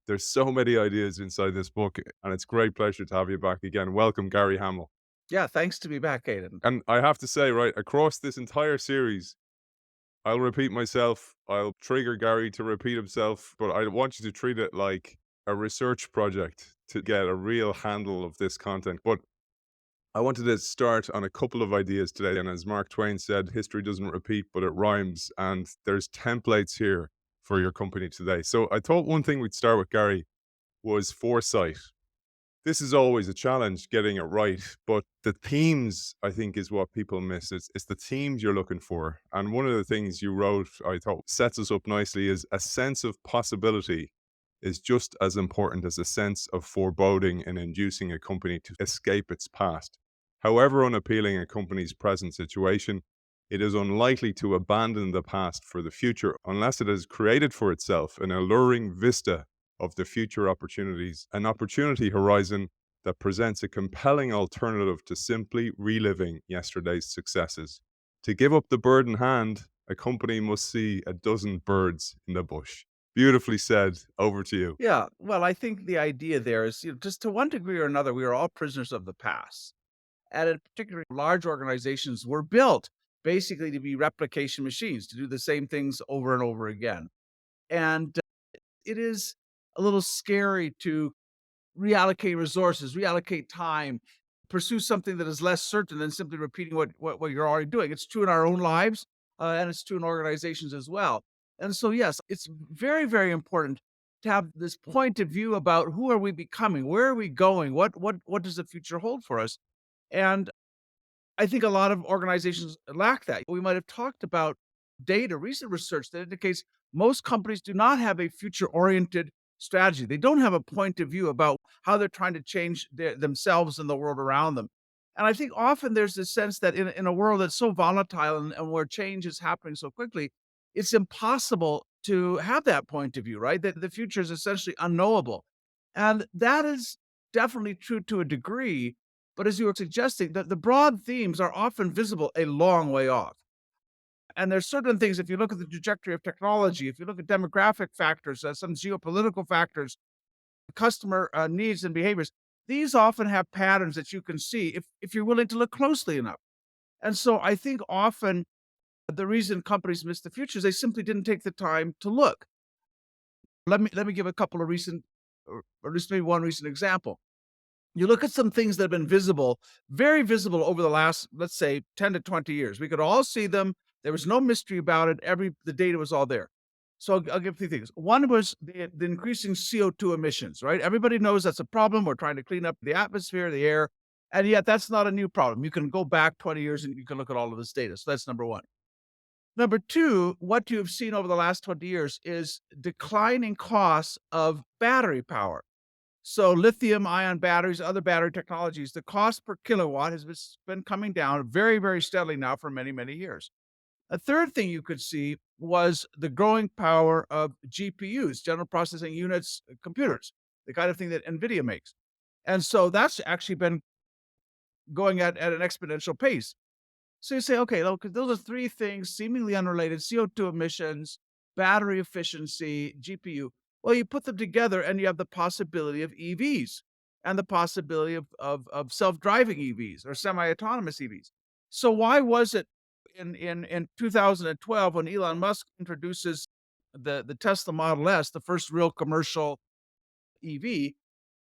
There's so many ideas inside this book, and it's a great pleasure to have you back again. Welcome, Gary Hamel. Yeah, thanks to be back, Aidan. And I have to say, right, across this entire series, I'll repeat myself. I'll trigger Gary to repeat himself, but I want you to treat it like a research project to get a real handle of this content. But I wanted to start on a couple of ideas today. And as Mark Twain said, history doesn't repeat, but it rhymes. And there's templates here for your company today. So I thought one thing we'd start with, Gary, was foresight. This is always a challenge getting it right, but the themes I think is what people miss. It's the themes you're looking for. And one of the things you wrote, I thought sets us up nicely is a sense of possibility is just as important as a sense of foreboding in inducing a company to escape its past. However unappealing a company's present situation, it is unlikely to abandon the past for the future unless it has created for itself an alluring vista of the future opportunities, an opportunity horizon that presents a compelling alternative to simply reliving yesterday's successes. To give up the bird in hand, a company must see a dozen birds in the bush. Beautifully said. Over to you. Yeah, well, I think the idea there is, just to one degree or another, we are all prisoners of the past. And in particular, large organizations were built basically to be replication machines, to do the same things over and over again. And it is a little scary to reallocate resources, reallocate time, pursue something that is less certain than simply repeating what you're already doing. It's true in our own lives, and it's true in organizations as well. And so, yes, it's very, very important to have this point of view about who are we becoming, where are we going, what does the future hold for us, and I think a lot of organizations lack that. We might have talked about data, recent research that indicates most companies do not have a future oriented strategy. They don't have a point of view about how they're trying to change themselves and the world around them. And I think often there's this sense that in a world that's so volatile and where change is happening so quickly, it's impossible to have that point of view, right? That the future is essentially unknowable. And that is definitely true to a degree, but as you were suggesting, the broad themes are often visible a long way off. And there's certain things, if you look at the trajectory of technology, if you look at demographic factors, some geopolitical factors, customer needs and behaviors, these often have patterns that you can see if you're willing to look closely enough. And so I think often the reason companies miss the future is they simply didn't take the time to look. Let me give a couple of recent, or at least maybe one recent example. You look at some things that have been visible, very visible over the last, let's say, 10 to 20 years. We could all see them. There was no mystery about it. The data was all there. So I'll give three things. One was the increasing CO2 emissions, right? Everybody knows that's a problem. We're trying to clean up the atmosphere, the air, and yet that's not a new problem. You can go back 20 years and you can look at all of this data. So that's number one. Number two, what you've seen over the last 20 years is declining costs of battery power. So lithium ion batteries, other battery technologies, the cost per kilowatt has been coming down very, very steadily now for many, many years. A third thing you could see was the growing power of GPUs, general processing units, computers, the kind of thing that NVIDIA makes. And so that's actually been going at an exponential pace. So you say, okay, look, those are three things seemingly unrelated: CO2 emissions, battery efficiency, GPU. Well, you put them together and you have the possibility of EVs and the possibility of self-driving EVs or semi-autonomous EVs. So why was it in 2012 when Elon Musk introduces the Tesla Model S, the first real commercial EV,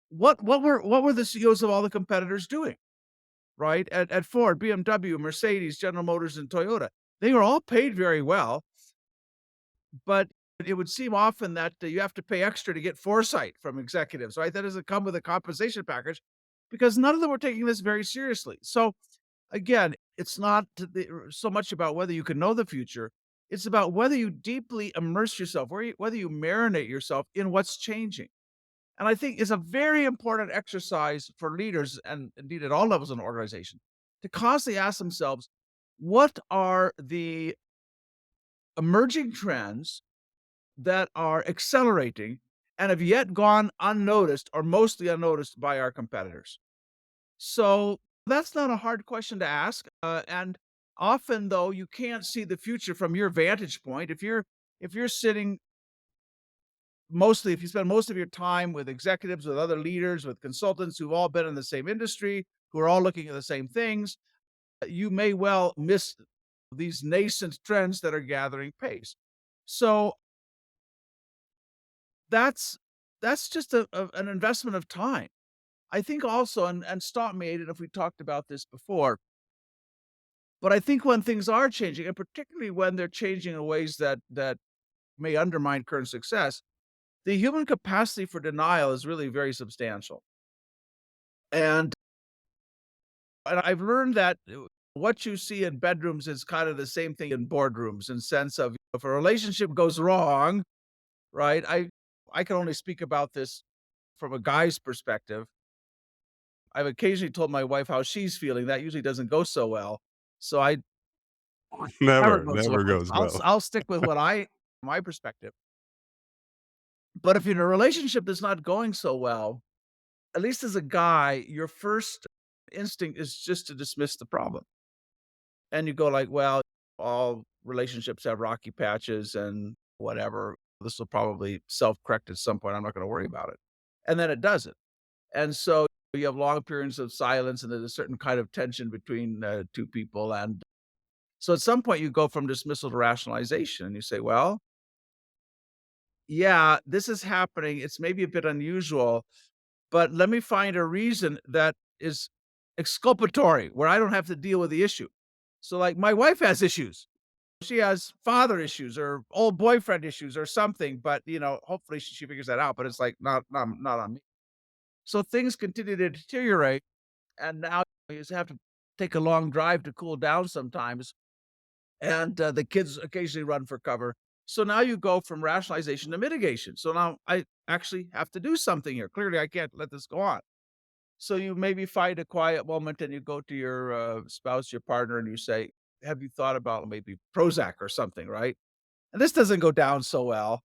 what were the CEOs of all the competitors doing? Right? At Ford, BMW, Mercedes, General Motors, and Toyota. They were all paid very well, but it would seem often that you have to pay extra to get foresight from executives, right? That doesn't come with a compensation package because none of them were taking this very seriously. So again, it's not so much about whether you can know the future. It's about whether you deeply immerse yourself, whether you marinate yourself in what's changing. And I think it's a very important exercise for leaders and indeed at all levels in an organization to constantly ask themselves, what are the emerging trends that are accelerating and have yet gone unnoticed or mostly unnoticed by our competitors? So that's not a hard question to ask. And often, though, you can't see the future from your vantage point. If you're sitting mostly if you spend most of your time with executives, with other leaders, with consultants who've all been in the same industry, who are all looking at the same things, you may well miss these nascent trends that are gathering pace. So that's that's just an investment of time. I think also, and stop me, Aidan, if we talked about this before, but I think when things are changing, and particularly when they're changing in ways that may undermine current success, the human capacity for denial is really very substantial. And I've learned that what you see in bedrooms is kind of the same thing in boardrooms in sense of if a relationship goes wrong, right? I can only speak about this from a guy's perspective. I've occasionally told my wife how she's feeling. That usually doesn't go so well. So I never Never, goes never well. goes well. I'll stick with what I my perspective. But if you're in a relationship that's not going so well, at least as a guy, your first instinct is just to dismiss the problem. And you go like, well, all relationships have rocky patches and whatever. This will probably self-correct at some point. I'm not going to worry about it. And then it doesn't. And so you have long periods of silence and there's a certain kind of tension between two people. And so at some point you go from dismissal to rationalization and you say, well, yeah, this is happening. It's maybe a bit unusual, but let me find a reason that is exculpatory where I don't have to deal with the issue. So like my wife has issues. She has father issues or old boyfriend issues or something, but hopefully she figures that out, but it's like not on me. So things continue to deteriorate and now you just have to take a long drive to cool down sometimes and the kids occasionally run for cover. So now you go from rationalization to mitigation. So now I actually have to do something here. Clearly, I can't let this go on. So you maybe find a quiet moment and you go to your spouse, your partner, and you say, "Have you thought about maybe Prozac or something?" Right? And this doesn't go down so well.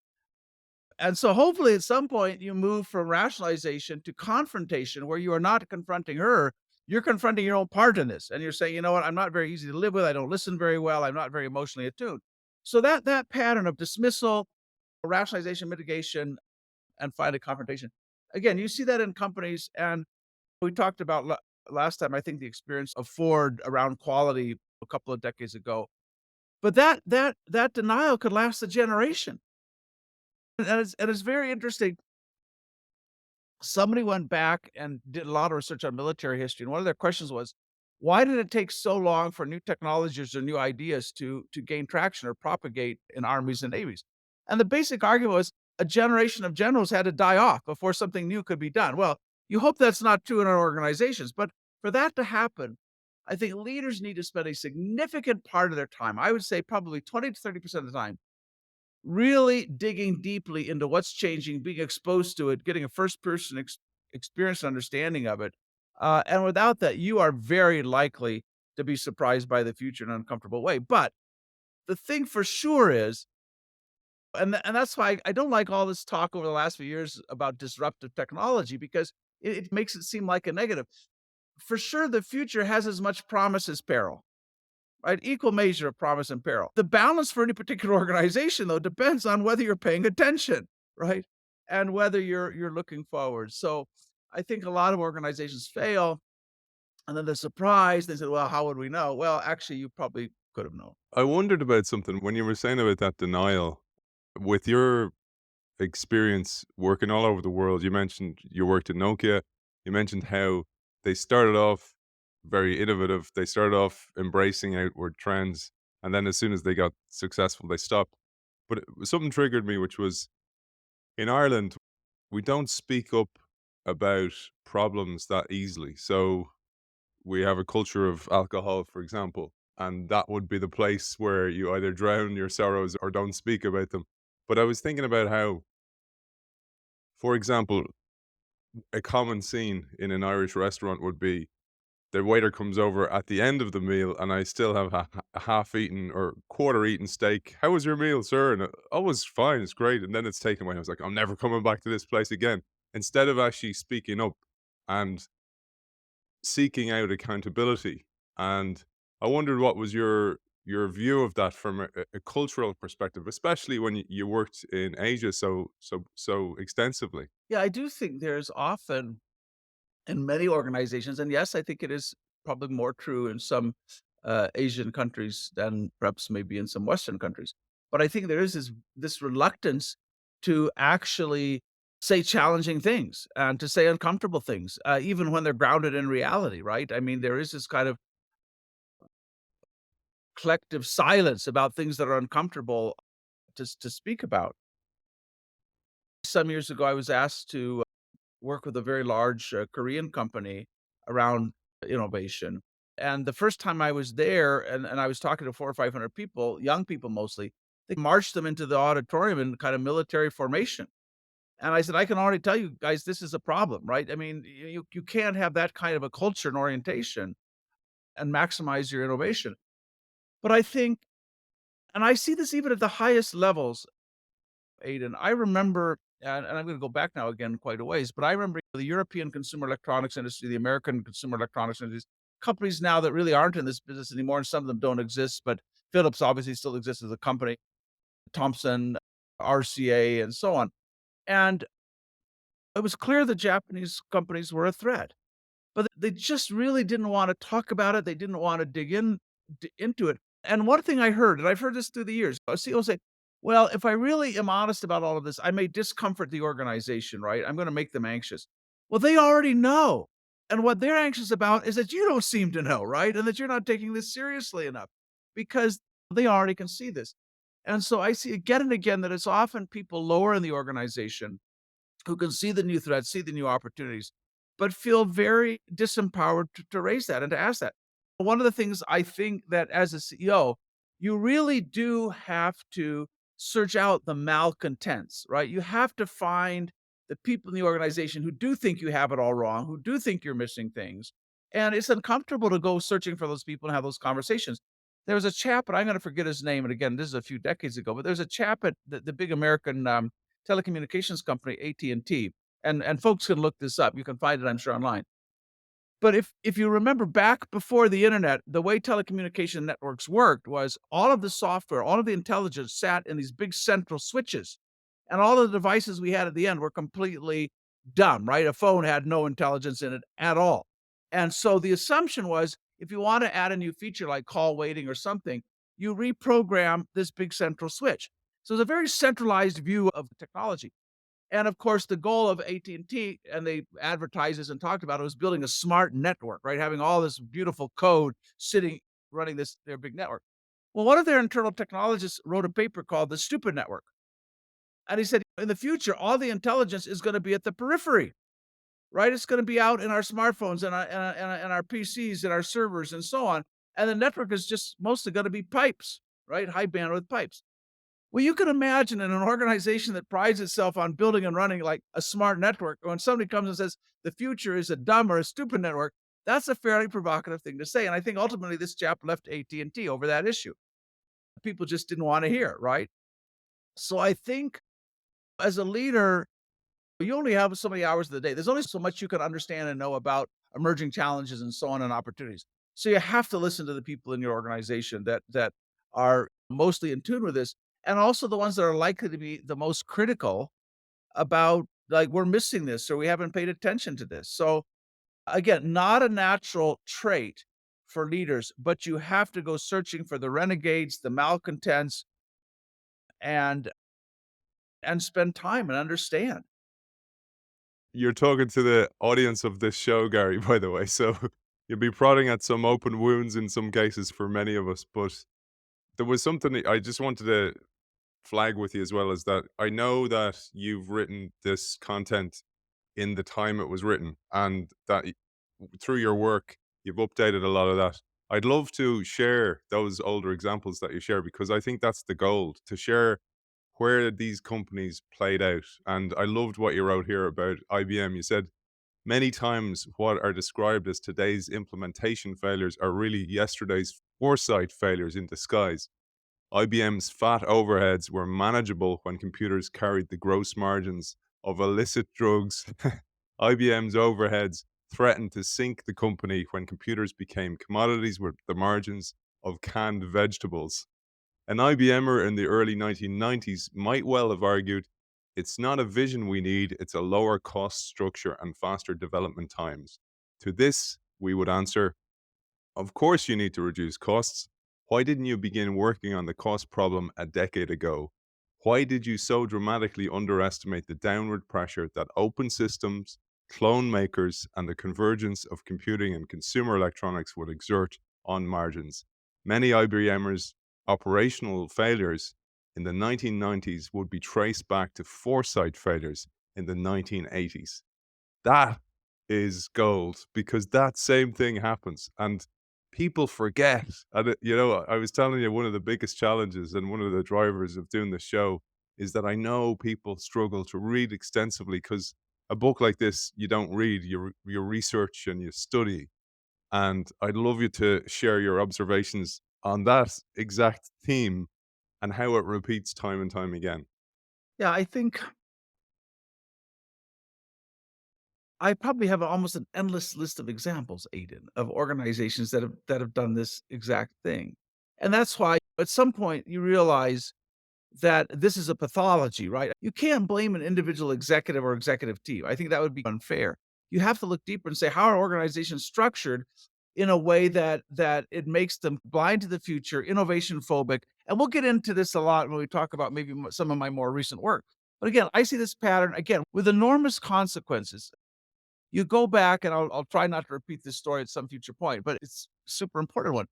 And so hopefully at some point you move from rationalization to confrontation where you are not confronting her, you're confronting your own part in this. And you're saying, you know what, I'm not very easy to live with. I don't listen very well. I'm not very emotionally attuned. So that pattern of dismissal, rationalization, mitigation, and finally confrontation. Again, you see that in companies. And we talked about last time, I think the experience of Ford around quality a couple of decades ago. But that denial could last a generation. And it's very interesting. Somebody went back and did a lot of research on military history, and one of their questions was, why did it take so long for new technologies or new ideas to gain traction or propagate in armies and navies? And the basic argument was a generation of generals had to die off before something new could be done. Well, you hope that's not true in our organizations, but for that to happen, I think leaders need to spend a significant part of their time. I would say probably 20 to 30% of the time really digging deeply into what's changing, being exposed to it, getting a first person experience and understanding of it. And without that, you are very likely to be surprised by the future in an uncomfortable way. But the thing for sure is, and that's why I don't like all this talk over the last few years about disruptive technology because it makes it seem like a negative. For sure, the future has as much promise as peril, right? Equal measure of promise and peril. The balance for any particular organization, though, depends on whether you're paying attention, right? And whether you're looking forward. So I think a lot of organizations fail, and then they're surprised. They say, "Well, how would we know?" Well, actually, you probably could have known. I wondered about something when you were saying about that denial. With your experience working all over the world, you mentioned you worked at Nokia. You mentioned how they started off very innovative. They started off embracing outward trends, and then as soon as they got successful, they stopped. But something triggered me, which was in Ireland, we don't speak up about problems that easily. So we have a culture of alcohol, for example, and that would be the place where you either drown your sorrows or don't speak about them. But I was thinking about how, for example, a common scene in an Irish restaurant would be the waiter comes over at the end of the meal and I still have a half eaten or quarter eaten steak. How was your meal, sir? And oh, it was fine. It's great. And then it's taken away. I was like, I'm never coming back to this place again. Instead of actually speaking up and seeking out accountability. And I wondered what was your view of that from a cultural perspective, especially when you worked in Asia so extensively. Yeah, I do think there's often in many organizations, and yes, I think it is probably more true in some Asian countries than perhaps maybe in some Western countries. But I think there is this reluctance to actually say challenging things and to say uncomfortable things, even when they're grounded in reality, right? I mean, there is this kind of collective silence about things that are uncomfortable to speak about. Some years ago, I was asked to work with a very large Korean company around innovation. And the first time I was there, and I was talking to 400 or 500 people, young people mostly, they marched them into the auditorium in kind of military formation. And I said, I can already tell you guys, this is a problem, right? I mean, you can't have that kind of a culture and orientation and maximize your innovation. But I think, and I see this even at the highest levels, Aidan. I remember, and I'm going to go back now again quite a ways, but I remember the European consumer electronics industry, the American consumer electronics industry, companies now that really aren't in this business anymore, and some of them don't exist, but Philips obviously still exists as a company, Thompson, RCA, and so on. And it was clear the Japanese companies were a threat. But they just really didn't wanna talk about it, they didn't wanna dig into it, and one thing I heard, and I've heard this through the years, a CEO say, "Well, if I really am honest about all of this, I may discomfort the organization, right? I'm gonna make them anxious." Well, they already know, and what they're anxious about is that you don't seem to know, right? And that you're not taking this seriously enough because they already can see this. And so I see again and again that it's often people lower in the organization who can see the new threats, see the new opportunities, but feel very disempowered to raise that and to ask that. One of the things I think that as a CEO, you really do have to search out the malcontents, right? You have to find the people in the organization who do think you have it all wrong, who do think you're missing things. And it's uncomfortable to go searching for those people and have those conversations. There was a chap, and I'm going to forget his name. And again, this is a few decades ago, but there's a chap at the big American telecommunications company, AT&T, and folks can look this up. You can find it, I'm sure, online. But if you remember back before the internet, the way telecommunication networks worked was all of the software, all of the intelligence sat in these big central switches, and all of the devices we had at the end were completely dumb, right? A phone had no intelligence in it at all. And so the assumption was if you want to add a new feature like call waiting or something, you reprogram this big central switch. So it's a very centralized view of technology. And of course, the goal of AT&T, and they advertised this and talked about it, was building a smart network, right? Having all this beautiful code sitting, running this their big network. Well, one of their internal technologists wrote a paper called The Stupid Network. And he said, in the future, all the intelligence is going to be at the periphery, right? It's going to be out in our smartphones and our PCs and our servers and so on. And the network is just mostly going to be pipes, right? High bandwidth pipes. Well, you can imagine in an organization that prides itself on building and running like a smart network, when somebody comes and says the future is a dumb or a stupid network, that's a fairly provocative thing to say. And I think ultimately this chap left AT&T over that issue. People just didn't want to hear, right? So I think as a leader, you only have so many hours of the day. There's only so much you can understand and know about emerging challenges and so on and opportunities. So you have to listen to the people in your organization that are mostly in tune with this, and also the ones that are likely to be the most critical about like we're missing this or we haven't paid attention to this. So again, not a natural trait for leaders, but you have to go searching for the renegades, the malcontents, and spend time and understand. You're talking to the audience of this show, Gary, by the way, so you'll be prodding at some open wounds in some cases for many of us, but there was something that I just wanted to flag with you as well, is that I know that you've written this content in the time it was written, and that through your work, you've updated a lot of that. I'd love to share those older examples that you share because I think that's the goal, to share where these companies played out. And I loved what you wrote here about IBM. You said many times what are described as today's implementation failures are really yesterday's foresight failures in disguise. IBM's fat overheads were manageable when computers carried the gross margins of illicit drugs. IBM's overheads threatened to sink the company when computers became commodities with the margins of canned vegetables. An IBMer in the early 1990s might well have argued, it's not a vision we need, it's a lower cost structure and faster development times. To this, we would answer, of course you need to reduce costs. Why didn't you begin working on the cost problem a decade ago? Why did you so dramatically underestimate the downward pressure that open systems, clone makers, and the convergence of computing and consumer electronics would exert on margins? Many IBMers' operational failures in the 1990s would be traced back to foresight failures in the 1980s. That is gold because that same thing happens and people forget. And I was telling you one of the biggest challenges and one of the drivers of doing the show is that I know people struggle to read extensively because a book like this you don't read, you research and you study. And I'd love you to share your observations on that exact theme and how it repeats time and time again. Yeah, I think I probably have almost an endless list of examples, Aidan, of organizations that have done this exact thing. And that's why at some point you realize that this is a pathology, right? You can't blame an individual executive or executive team. I think that would be unfair. You have to look deeper and say, how are organizations structured in a way that it makes them blind to the future, innovation phobic? And we'll get into this a lot when we talk about maybe some of my more recent work. But again, I see this pattern again with enormous consequences. You go back, and I'll try not to repeat this story at some future point, but it's a super important one.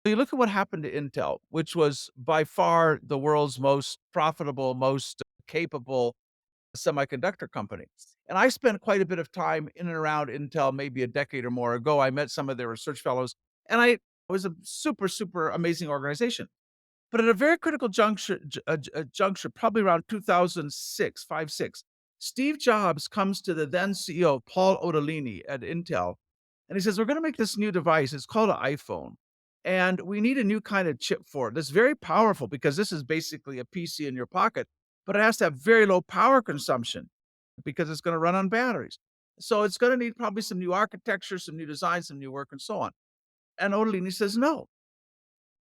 You look at what happened to Intel, which was by far the world's most profitable, most capable semiconductor company. And I spent quite a bit of time in and around Intel maybe a decade or more ago. I met some of their research fellows, and it was a super, super amazing organization. But at a very critical juncture, probably around 2006, 5, 6, Steve Jobs comes to the then CEO, Paul Otellini at Intel, and he says, we're going to make this new device. It's called an iPhone. And we need a new kind of chip for it that's very powerful because this is basically a PC in your pocket, but it has to have very low power consumption because it's going to run on batteries. So it's going to need probably some new architecture, some new design, some new work, and so on. And Otellini says, no,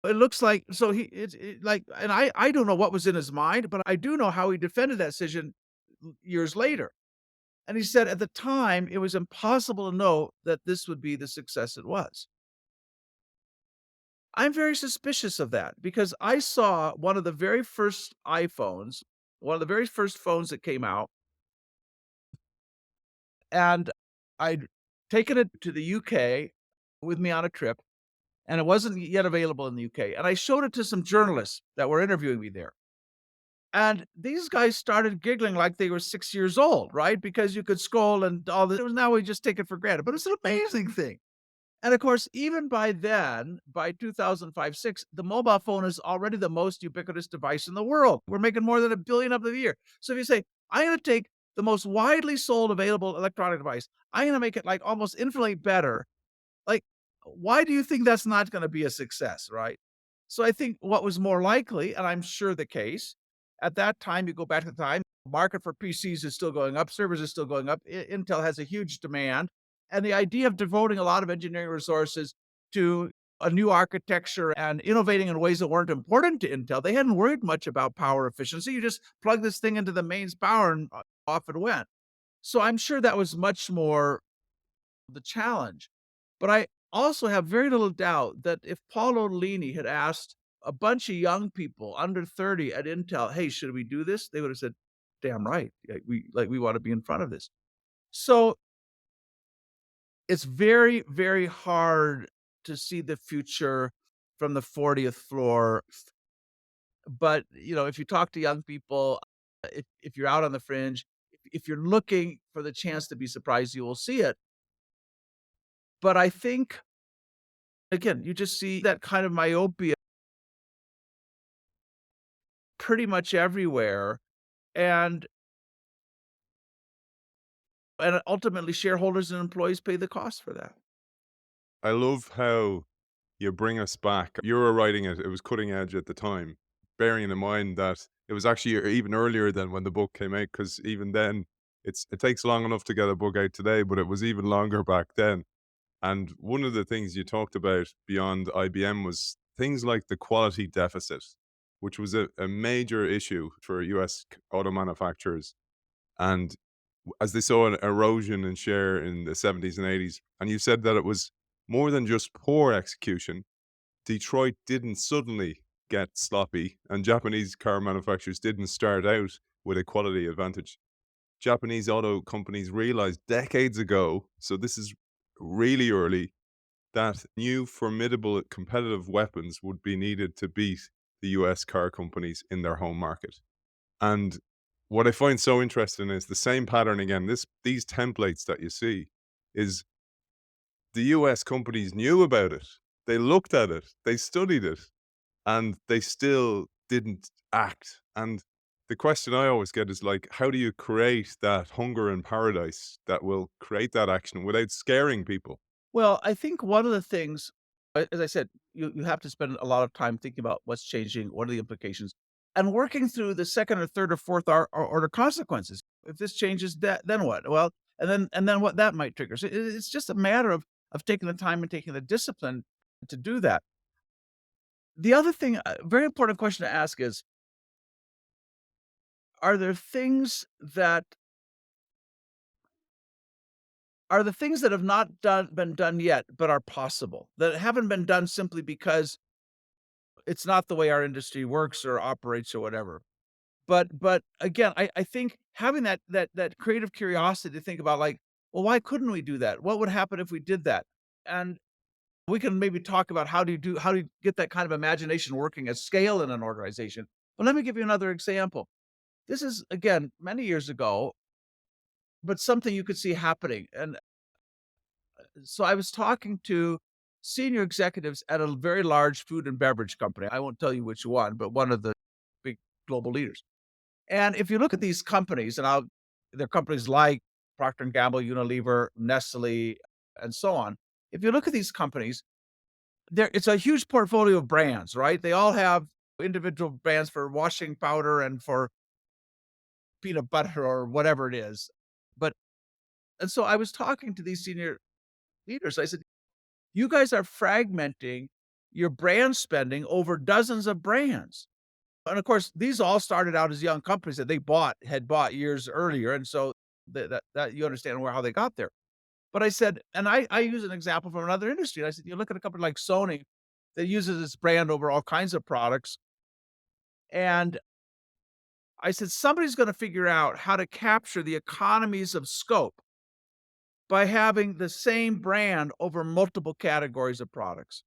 it looks like so he it like and I don't know what was in his mind, but I do know how he defended that decision years later. And he said, "At the time, it was impossible to know that this would be the success it was." I'm very suspicious of that because I saw one of the very first iPhones, one of the very first phones that came out, and I'd taken it to the UK with me on a trip, and it wasn't yet available in the UK, and I showed it to some journalists that were interviewing me there. And these guys started giggling like they were 6 years old, right? Because you could scroll and all this. Now we just take it for granted, but it's an amazing thing. And of course, even by then, by 2005, 6, the mobile phone is already the most ubiquitous device in the world. We're making more than 1 billion of them a year. So if you say, I'm going to take the most widely sold available electronic device, I'm going to make it like almost infinitely better, like, why do you think that's not gonna be a success, right? So I think what was more likely, and I'm sure the case, at that time, you go back to the time, market for PCs is still going up, servers is still going up, Intel has a huge demand, and the idea of devoting a lot of engineering resources to a new architecture and innovating in ways that weren't important to Intel, they hadn't worried much about power efficiency, you just plug this thing into the mains power and off it went. So I'm sure that was much more the challenge. But I also have very little doubt that if Paul Otellini had asked a bunch of young people under 30 at Intel, "Hey, should we do this?" They would have said, "Damn right. We want to be in front of this." So it's very, very hard to see the future from the 40th floor. But if you talk to young people, if you're out on the fringe, if you're looking for the chance to be surprised, you will see it. But I think again, you just see that kind of myopia pretty much everywhere, and ultimately shareholders and employees pay the cost for that. I love how you bring us back. You were writing it, it was cutting edge at the time, bearing in mind that it was actually even earlier than when the book came out, because even then, it takes long enough to get a book out today, but it was even longer back then. And one of the things you talked about beyond IBM was things like the quality deficit, which was a major issue for US auto manufacturers. And as they saw an erosion in share in the 70s and 80s, and you said that it was more than just poor execution. Detroit didn't suddenly get sloppy, and Japanese car manufacturers didn't start out with a quality advantage. Japanese auto companies realized decades ago, so this is really early, that new formidable competitive weapons would be needed to beat the US car companies in their home market. And what I find so interesting is the same pattern again. These templates that you see is the US companies knew about it. They looked at it, they studied it, and they still didn't act. And the question I always get is like, how do you create that hunger and paradise that will create that action without scaring people? Well, I think one of the things, as I said, you have to spend a lot of time thinking about what's changing, what are the implications, and working through the second or third or fourth order consequences. If this changes, that then what? Well, and then what that might trigger. So it's just a matter of taking the time and taking the discipline to do that. The other thing, very important question to ask is: Are there things that have not been done yet, but are possible that haven't been done simply because it's not the way our industry works or operates or whatever. But again, I think having that creative curiosity to think about like, well, why couldn't we do that? What would happen if we did that? And we can maybe talk about how do you get that kind of imagination working at scale in an organization. But let me give you another example. This is again many years ago, but something you could see happening. And so I was talking to senior executives at a very large food and beverage company. I won't tell you which one, but one of the big global leaders. And if you look at these companies, they're companies like Procter and Gamble, Unilever, Nestle, and so on. If you look at these companies, it's a huge portfolio of brands, right? They all have individual brands for washing powder and for peanut butter or whatever it is. But and so I was talking to these senior leaders. I said, "You guys are fragmenting your brand spending over dozens of brands." And of course, these all started out as young companies that had bought years earlier, and so that you understand how they got there. But I said, and I use an example from another industry. I said, you look at a company like Sony that uses its brand over all kinds of products, and I said somebody's going to figure out how to capture the economies of scope by having the same brand over multiple categories of products.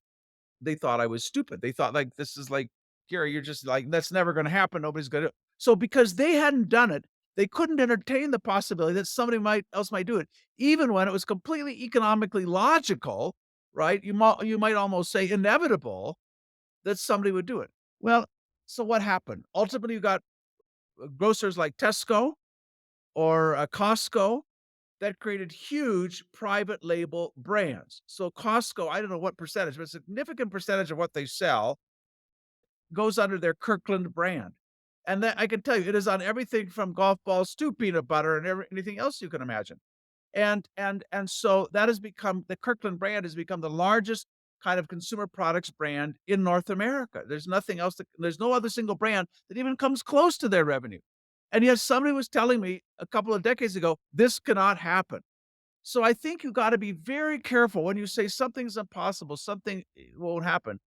They thought I was stupid. They thought like, "This is like, Gary, you're just like, that's never gonna happen. Nobody's gonna." So because they hadn't done it, they couldn't entertain the possibility that somebody might do it, even when it was completely economically logical, right? You might almost say inevitable that somebody would do it. Well, so what happened? Ultimately, you got grocers like Tesco or, Costco that created huge private label brands. So Costco, I don't know what percentage, but a significant percentage of what they sell goes under their Kirkland brand. And that I can tell you, it is on everything from golf balls to peanut butter and anything else you can imagine. And so that has become the Kirkland brand has become the largest kind of consumer products brand in North America. There's no other single brand that even comes close to their revenue. And yet somebody was telling me a couple of decades ago, this cannot happen. So I think you got to be very careful when you say something's impossible, something won't happen.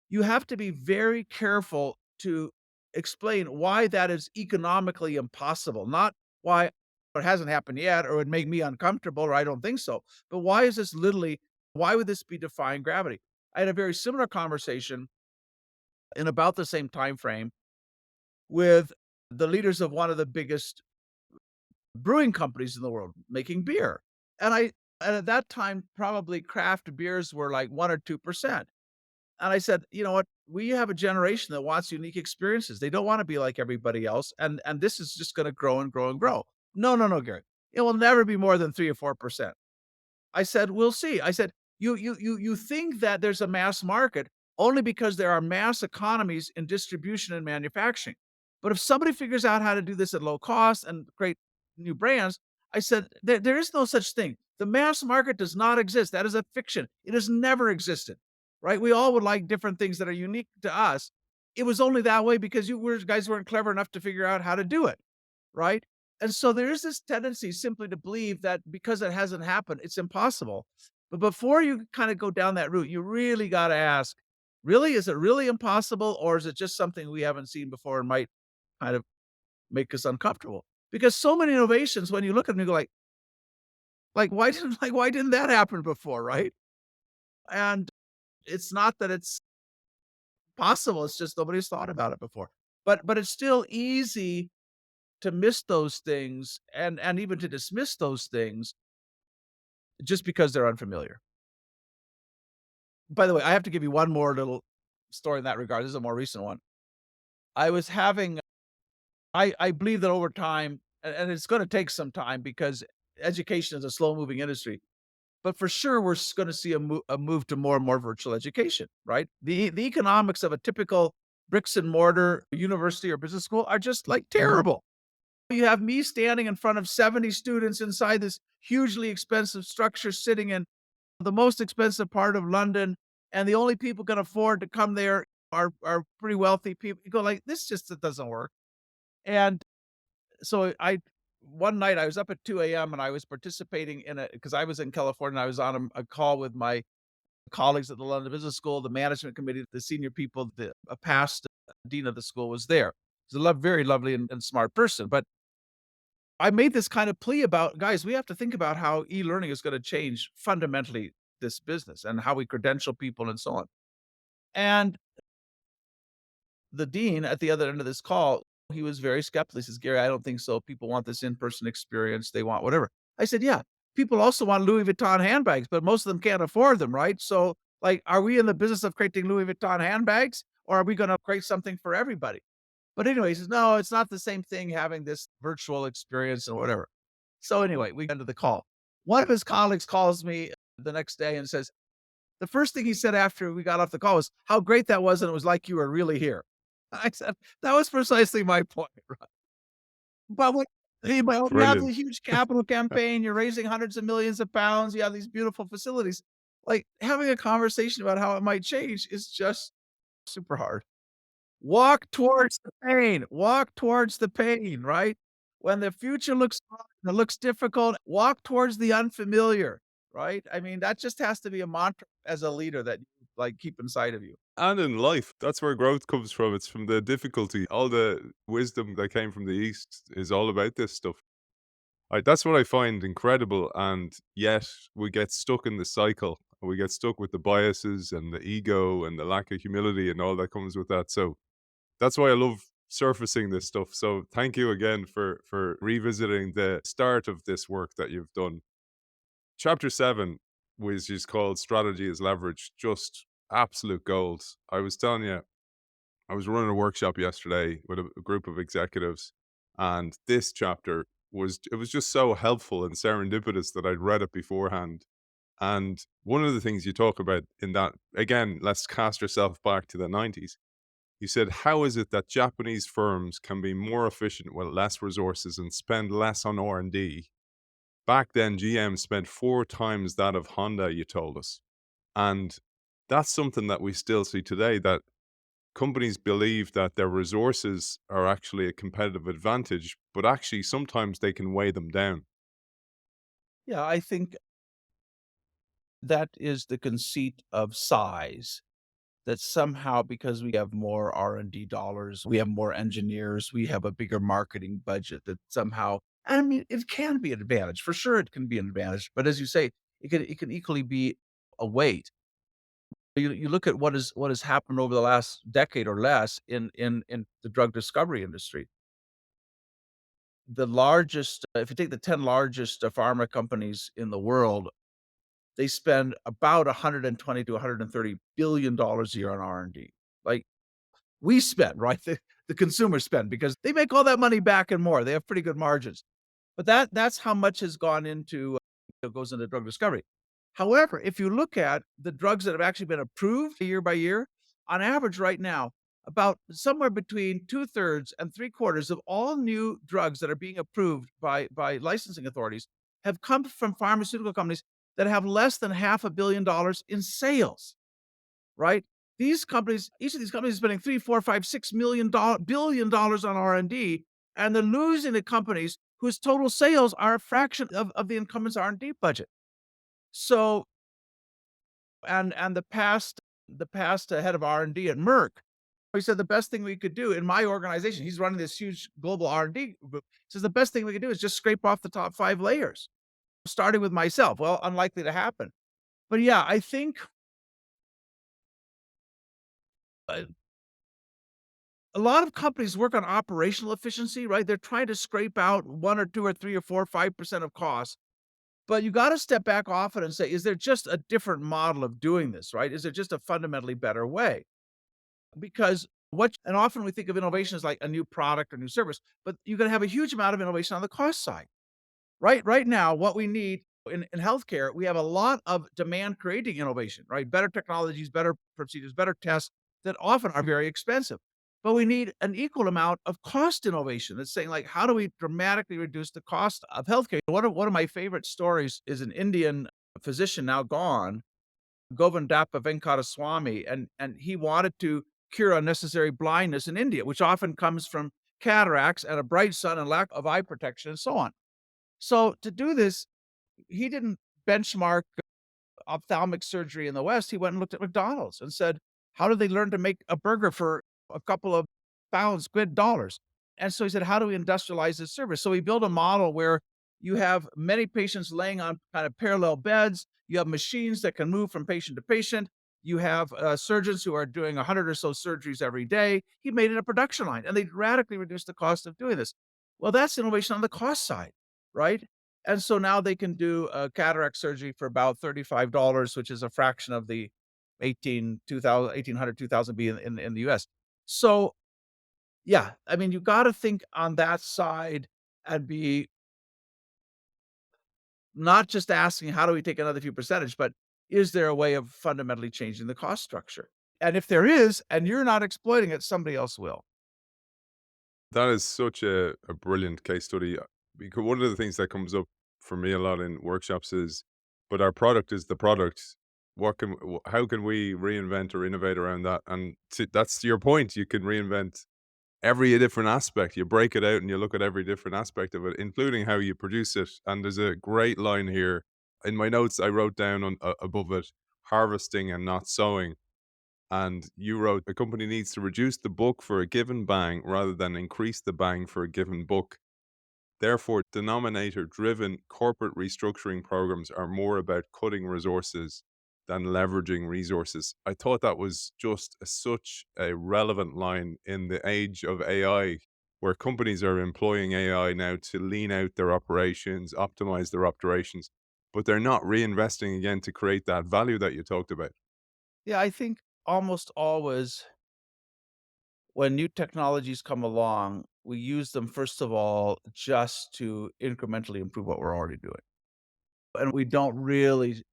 You have to be very careful to explain why that is economically impossible, not why it hasn't happened yet or would make me uncomfortable or I don't think so. But why would this be defying gravity? I had a very similar conversation in about the same time frame with the leaders of one of the biggest brewing companies in the world making beer. And at that time, probably craft beers were like 1 or 2%. And I said, "You know what? We have a generation that wants unique experiences. They don't wanna be like everybody else, and this is just gonna grow and grow and grow." "No, no, no, Gary. It will never be more than 3 or 4%." I said, "We'll see." I said, You think that there's a mass market only because there are mass economies in distribution and manufacturing. But if somebody figures out how to do this at low cost and create new brands," I said, there is no such thing. The mass market does not exist. That is a fiction. It has never existed. right? We all would like different things that are unique to us. It was only that way because guys weren't clever enough to figure out how to do it, right? And so there is this tendency simply to believe that because it hasn't happened, it's impossible. But before you kind of go down that route, you really got to ask, really, is it really impossible, or is it just something we haven't seen before and might kind of make us uncomfortable? Because so many innovations, when you look at them, you go why didn't that happen before, right? And it's not that it's possible, it's just nobody's thought about it before. But it's still easy to miss those things and even to dismiss those things just because they're unfamiliar. By the way, I have to give you one more little story in that regard. This is a more recent one. I was having I believe that over time, and it's gonna take some time because education is a slow moving industry. But for sure, we're gonna see a move to more and more virtual education, right? The economics of a typical bricks and mortar university or business school are just, like, terrible. You have me standing in front of 70 students inside this hugely expensive structure sitting in the most expensive part of London, and the only people can afford to come there are pretty wealthy people. You go like, "This just it doesn't work." And so I one night I was up at 2 a.m. and I was participating in because I was in California. I was on a call with my colleagues at the London Business School, the management committee, the senior people, a past dean of the school was there. He's a very lovely and smart person. But I made this kind of plea about, guys, we have to think about how e-learning is going to change fundamentally this business and how we credential people and so on. And the dean at the other end of this call, he was very skeptical. He says, "Gary, I don't think so. People want this in-person experience. They want whatever." I said, "Yeah, people also want Louis Vuitton handbags, but most of them can't afford them, right? So, like, are we in the business of creating Louis Vuitton handbags, or are we going to create something for everybody?" But anyway, he says, "No, it's not the same thing having this virtual experience and whatever." So anyway, we ended the call. One of his colleagues calls me the next day and says, the first thing he said after we got off the call was, "How great that was, and it was like you were really here." I said, "That was precisely my point, right?" But what hey, well, you have Brilliant. the huge capital campaign, you're raising hundreds of millions of pounds, you have these beautiful facilities. Like, having a conversation about how it might change is just super hard. Walk towards the pain, right? When the future looks hard and it looks difficult, walk towards the unfamiliar, right? I mean, that just has to be a mantra as a leader that you, like, keep inside of you. And in life, that's where growth comes from. It's from the difficulty. All the wisdom that came from the East is all about this stuff. That's what I find incredible. And yet we get stuck in the cycle. We get stuck with the biases and the ego and the lack of humility and all that comes with that. So that's why I love surfacing this stuff. So thank you again for revisiting the start of this work that you've done. Chapter 7, which is called Strategy as Leverage, just absolute gold. I was telling you, I was running a workshop yesterday with a group of executives, and this chapter it was just so helpful and serendipitous that I'd read it beforehand. And one of the things you talk about in that, again, let's cast ourselves back to the 90s. You said, how is it that Japanese firms can be more efficient with less resources and spend less on R&D? Back then, GM spent 4 times that of Honda, you told us. And that's something that we still see today, that companies believe that their resources are actually a competitive advantage, but actually sometimes they can weigh them down. Yeah, I think that is the conceit of size, that somehow because we have more R&D dollars, we have more engineers, we have a bigger marketing budget, that somehow, I mean, it can be an advantage. For sure it can be an advantage, but as you say, it can equally be a weight. You look at what has happened over the last decade or less in the drug discovery industry. The largest, if you take the 10 largest pharma companies in the world, they spend about 120 to 130 billion dollars a year on R&D. Like, we spend, right? The consumers spend because they make all that money back and more. They have pretty good margins. But that's how much has gone into goes into drug discovery. However, if you look at the drugs that have actually been approved year by year, on average right now, about somewhere between two-thirds and three-quarters of all new drugs that are being approved by licensing authorities have come from pharmaceutical companies that have less than half a billion dollars in sales, right? These companies, each of these companies is spending three, four, five, $6 billion on R&D, and they're losing to companies whose total sales are a fraction of the incumbent's R&D budget. So, and the past head of R&D at Merck, he said the best thing we could do in my organization, he's running this huge global R&D group, says the best thing we could do is just scrape off the top 5 layers, starting with myself. Well, unlikely to happen. But yeah, I think uh, a lot of companies work on operational efficiency, right? They're trying to scrape out 1 or 2 or 3 or 4 or 5% of costs. But you gotta step back off it and say, is there just a different model of doing this, right? Is there just a fundamentally better way? Because what and often we think of innovation as like a new product or new service, but you can have a huge amount of innovation on the cost side. Right now, what we need in healthcare, we have a lot of demand creating innovation, right? Better technologies, better procedures, better tests that often are very expensive. But we need an equal amount of cost innovation that's saying, like, how do we dramatically reduce the cost of healthcare? One of my favorite stories is an Indian physician now gone, Govindappa Venkataswamy, and he wanted to cure unnecessary blindness in India, which often comes from cataracts and a bright sun and lack of eye protection and so on. So to do this, he didn't benchmark ophthalmic surgery in the West. He went and looked at McDonald's and said, "How did they learn to make a burger for a couple of pounds, quid, dollars?" And so he said, "How do we industrialize this service?" So he built a model where you have many patients laying on kind of parallel beds. You have machines that can move from patient to patient. You have surgeons who are doing 100 or so surgeries every day. He made it a production line, and they radically reduced the cost of doing this. Well, that's innovation on the cost side, right? And so now they can do a cataract surgery for about $35, which is a fraction of the 1800, 2000 be in the US. So, yeah, I mean, you gotta think on that side and be not just asking, "How do we take another few percentage?" But, "Is there a way of fundamentally changing the cost structure?" And if there is, and you're not exploiting it, somebody else will. That is such a brilliant case study, because one of the things that comes up for me a lot in workshops is, but our product is the product. How can we reinvent or innovate around that? And that's your point. You can reinvent every different aspect. You break it out and you look at every different aspect of it, including how you produce it. And there's a great line here in my notes. I wrote down above it, harvesting and not sowing. And you wrote, a company needs to reduce the book for a given bang rather than increase the bang for a given book. Therefore, denominator driven corporate restructuring programs are more about cutting resources than leveraging resources. I thought that was just such a relevant line in the age of AI, where companies are employing AI now to lean out their operations, optimize their operations, but they're not reinvesting again to create that value that you talked about. Yeah, I think almost always when new technologies come along, we use them, first of all, just to incrementally improve what we're already doing. And we don't really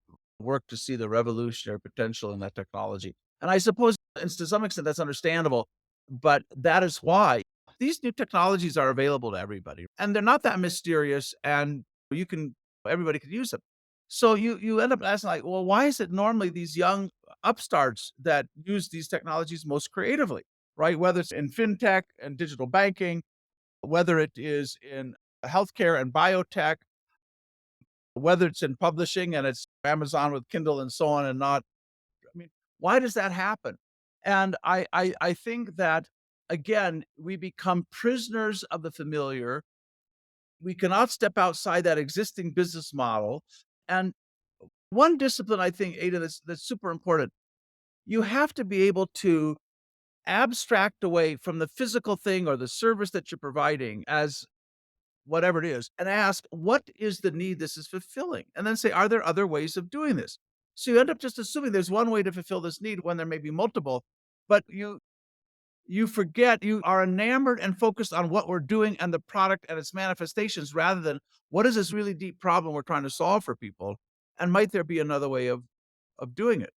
work to see the revolutionary potential in that technology. And I suppose, and to some extent, that's understandable, but that is why these new technologies are available to everybody, and they're not that mysterious, and you can everybody can use them. So you end up asking like, well, why is it normally these young upstarts that use these technologies most creatively, right? Whether it's in fintech and digital banking, whether it is in healthcare and biotech, whether it's in publishing and it's Amazon with Kindle and so on and not I mean, why does that happen? And I think that, again, we become prisoners of the familiar. We cannot step outside that existing business model. And one discipline I think, Ada, that's super important, you have to be able to abstract away from the physical thing or the service that you're providing as whatever it is, and ask, what is the need this is fulfilling? And then say, are there other ways of doing this? So you end up just assuming there's one way to fulfill this need when there may be multiple, but you forget you are enamored and focused on what we're doing and the product and its manifestations rather than what is this really deep problem we're trying to solve for people? And might there be another way of doing it?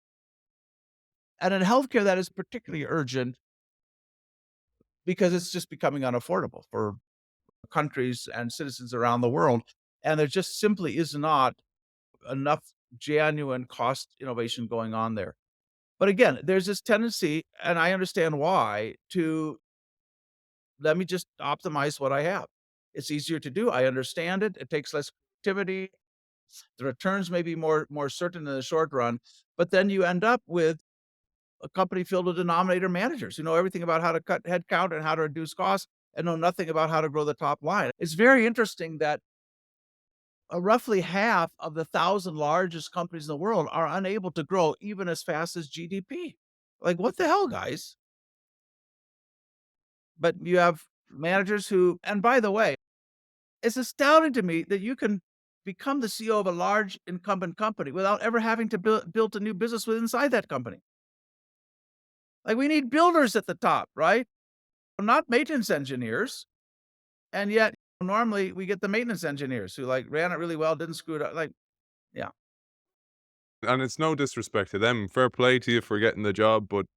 And in healthcare, that is particularly urgent because it's just becoming unaffordable for countries and citizens around the world. And there just simply is not enough genuine cost innovation going on there. But again, there's this tendency, and I understand why, to let me just optimize what I have. It's easier to do. I understand it. It takes less activity. The returns may be more certain in the short run, but then you end up with a company filled with denominator managers who know everything about how to cut headcount and how to reduce costs and know nothing about how to grow the top line. It's very interesting that roughly half of the 1,000 largest companies in the world are unable to grow even as fast as GDP. Like, what the hell, guys? But you have managers who, and by the way, it's astounding to me that you can become the CEO of a large incumbent company without ever having to build a new business with inside that company. Like, we need builders at the top, right? Not maintenance engineers. And yet normally we get the maintenance engineers who like ran it really well, didn't screw it up. Like, yeah. And it's no disrespect to them. Fair play to you for getting the job, but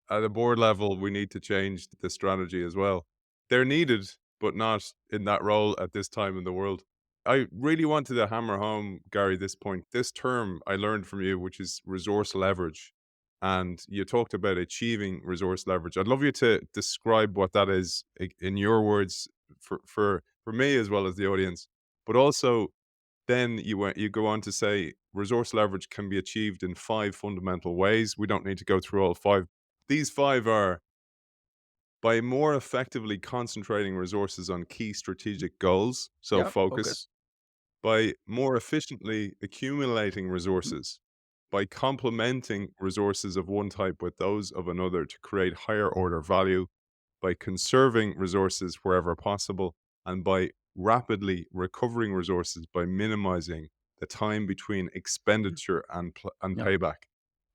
at a board level, we need to change the strategy as well. They're needed, but not in that role at this time in the world. I really wanted to hammer home, Gary, this point. This term I learned from you, which is resource leverage. And you talked about achieving resource leverage. I'd love you to describe what that is in your words for me as well as the audience. But also then you go on to say resource leverage can be achieved in 5 fundamental ways. We don't need to go through all 5. These 5 are by more effectively concentrating resources on key strategic goals, so Yeah. focus, Focus. by more efficiently accumulating resources, by complementing resources of one type with those of another to create higher order value, by conserving resources wherever possible, and by rapidly recovering resources by minimizing the time between expenditure and Yeah. payback.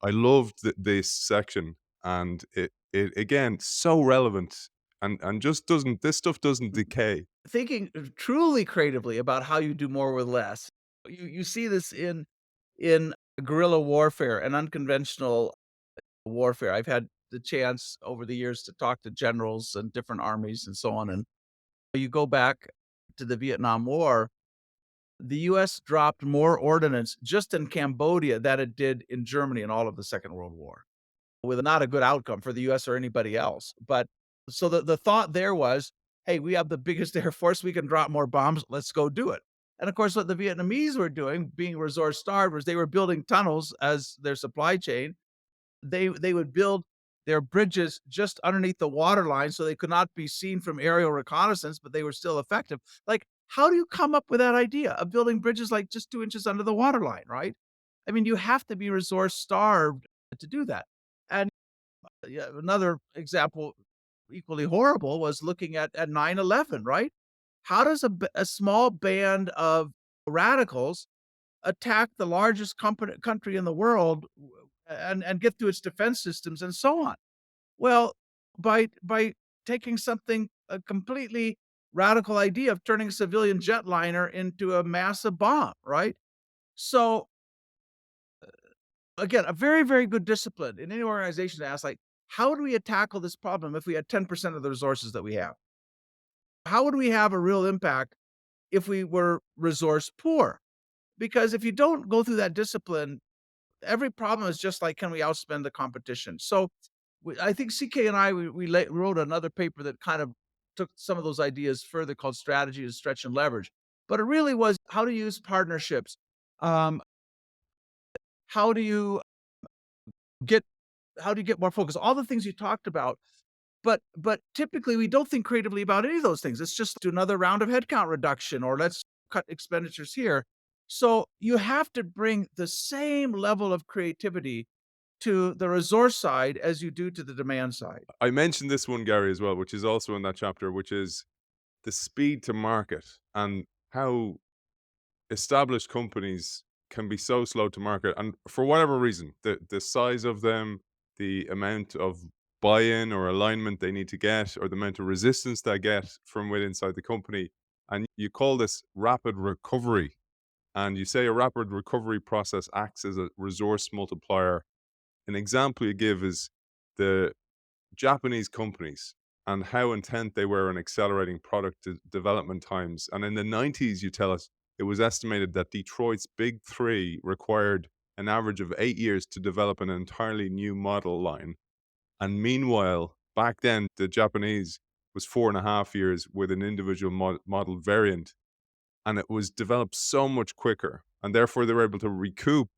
I loved this section, and it again so relevant, and just doesn't this stuff doesn't decay. Thinking truly creatively about how you do more with less. You see this in guerrilla warfare and unconventional warfare. I've had the chance over the years to talk to generals and different armies and so on. And you go back to the Vietnam War, the US dropped more ordnance just in Cambodia than it did in Germany in all of the Second World War, with not a good outcome for the US or anybody else. But so the thought there was, hey, we have the biggest air force, we can drop more bombs, let's go do it. And of course, what the Vietnamese were doing, being resource starved, was they were building tunnels as their supply chain. They would build their bridges just underneath the water line so they could not be seen from aerial reconnaissance, but they were still effective. Like, how do you come up with that idea of building bridges like just 2 inches under the water line, right? I mean, you have to be resource starved to do that. And yeah, another example equally horrible was looking at 9/11, right? How does a small band of radicals attack the largest country in the world and get through its defense systems and so on? Well, by taking something a completely radical idea of turning a civilian jetliner into a massive bomb, right? So again, a very, very good discipline in any organization to ask, like, how do we tackle this problem if we had 10% of the resources that we have? How would we have a real impact if we were resource poor? Because if you don't go through that discipline, every problem is just like, can we outspend the competition? So I think CK and I, wrote another paper that kind of took some of those ideas further called Strategy to Stretch and Leverage. But it really was how to use partnerships. Um, how do you get how do you get more focus? All the things you talked about, but typically we don't think creatively about any of those things. It's just do another round of headcount reduction or let's cut expenditures here. So you have to bring the same level of creativity to the resource side as you do to the demand side. I mentioned this one, Gary, as well, which is also in that chapter, which is the speed to market and how established companies can be so slow to market, and for whatever reason, the size of them, the amount of buy-in or alignment they need to get, or the amount of resistance they get from within inside the company, and you call this rapid recovery, and you say a rapid recovery process acts as a resource multiplier. An example you give is the Japanese companies and how intent they were on accelerating product development times. And in the 90s, you tell us it was estimated that Detroit's big three required an average of 8 years to develop an entirely new model line. And meanwhile, back then, the Japanese was 4.5 years with an individual model variant, and it was developed so much quicker. And therefore, they were able to recoup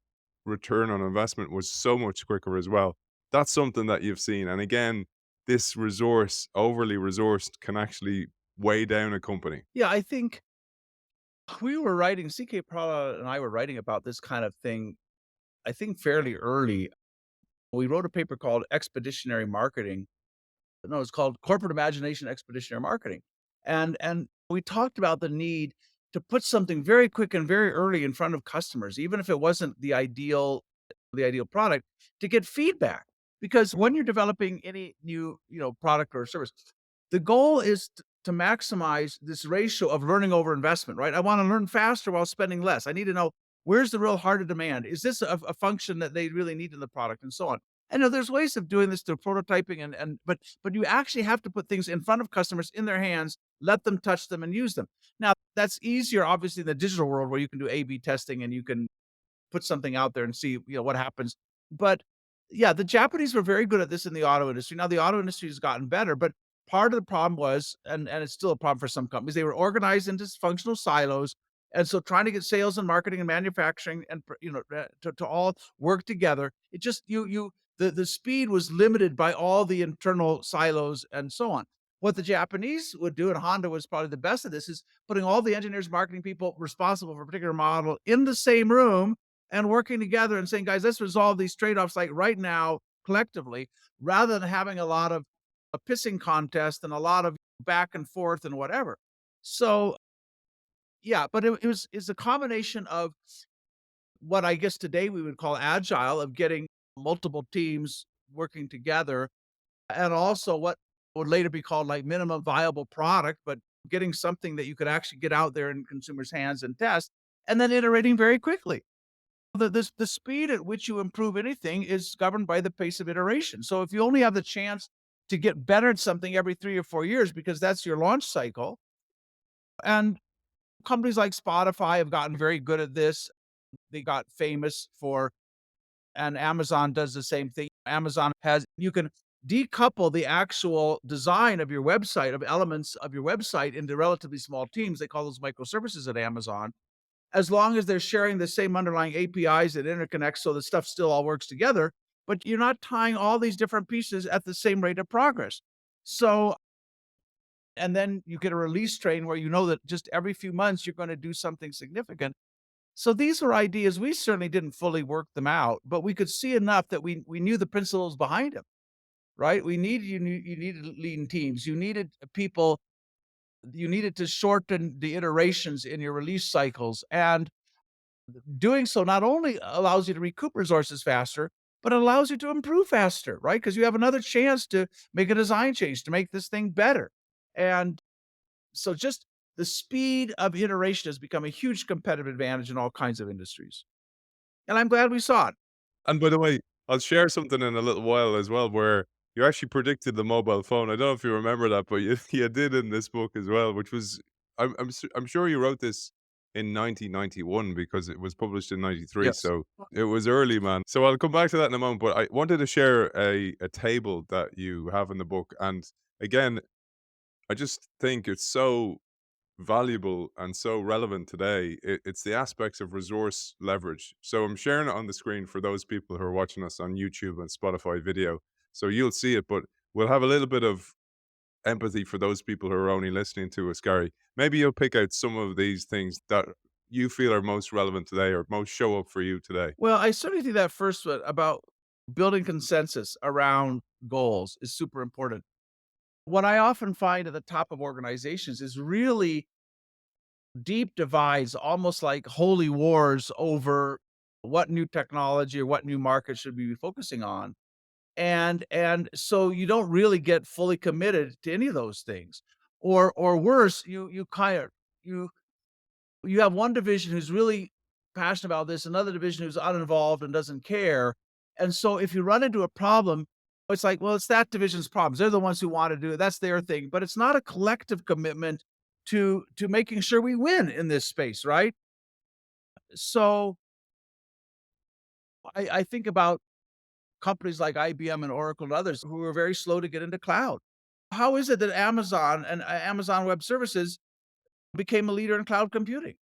return on investment was so much quicker as well. That's something that you've seen. And again, this resource, overly resourced, can actually weigh down a company. Yeah, I think we were writing, CK Prada and I were writing about this kind of thing, I think fairly early. We wrote a paper called Expeditionary Marketing. No, it's called Corporate Imagination Expeditionary Marketing. And we talked about the need to put something very quick and very early in front of customers, even if it wasn't the ideal product, to get feedback. Because when you're developing any new, product or service, the goal is to maximize this ratio of learning over investment, right? I want to learn faster while spending less. I need to know where's the real heart of demand. Is this a function that they really need in the product, and so on. And there's ways of doing this through prototyping but you actually have to put things in front of customers in their hands, let them touch them and use them. Now, that's easier obviously in the digital world where you can do A/B testing and you can put something out there and see, what happens. But yeah, the Japanese were very good at this in the auto industry. Now the auto industry has gotten better, but part of the problem was, and it's still a problem for some companies, they were organized into functional silos. And so trying to get sales and marketing and manufacturing and to all work together, it just the speed was limited by all the internal silos and so on. What the Japanese would do, and Honda was probably the best of this, is putting all the engineers, marketing people responsible for a particular model in the same room and working together and saying, guys, let's resolve these trade-offs like right now collectively, rather than having a lot of a pissing contest and a lot of back and forth and whatever. So yeah, but it's a combination of what I guess today we would call agile, of getting multiple teams working together, and also what would later be called like minimum viable product, but getting something that you could actually get out there in consumers' hands and test, and then iterating very quickly. The speed at which you improve anything is governed by the pace of iteration. So if you only have the chance to get better at something every 3 or 4 years because that's your launch cycle, and companies like Spotify have gotten very good at this. They got famous for, and Amazon does the same thing. Amazon has, you can decouple the actual design of your website, of elements of your website, into relatively small teams. They call those microservices at Amazon, as long as they're sharing the same underlying APIs that interconnect, so the stuff still all works together, but you're not tying all these different pieces at the same rate of progress. So, and then you get a release train where you know that just every few months you're going to do something significant. So these were ideas. We certainly didn't fully work them out, but we could see enough that we knew the principles behind them, right? You needed lean teams. You needed people. You needed to shorten the iterations in your release cycles, and doing so not only allows you to recoup resources faster, but it allows you to improve faster, right? Because you have another chance to make a design change to make this thing better. And so just the speed of iteration has become a huge competitive advantage in all kinds of industries. And I'm glad we saw it. And by the way, I'll share something in a little while as well, where you actually predicted the mobile phone. I don't know if you remember that, but you you did in this book as well, which was I'm sure you wrote this in 1991 because it was published in 93, Yes. so it was early, man. So I'll come back to that in a moment, but I wanted to share a table that you have in the book, and again, I just think it's so valuable and so relevant today. It's the aspects of resource leverage. So I'm sharing it on the screen for those people who are watching us on YouTube and Spotify video. So you'll see it, but we'll have a little bit of empathy for those people who are only listening to us, Gary. Maybe you'll pick out some of these things that you feel are most relevant today or most show up for you today. Well, I certainly think that first one about building consensus around goals is super important. What I often find at the top of organizations is really deep divides, almost like holy wars over what new technology or what new market should we be focusing on. And so you don't really get fully committed to any of those things. Or worse, you you have one division who's really passionate about this, another division who's uninvolved and doesn't care. And so if you run into a problem, it's like, well, it's that division's problems. They're the ones who want to do it. That's their thing. But it's not a collective commitment to making sure we win in this space, right? So I think about companies like IBM and Oracle and others who were very slow to get into cloud. How is it that Amazon and Amazon Web Services became a leader in cloud computing?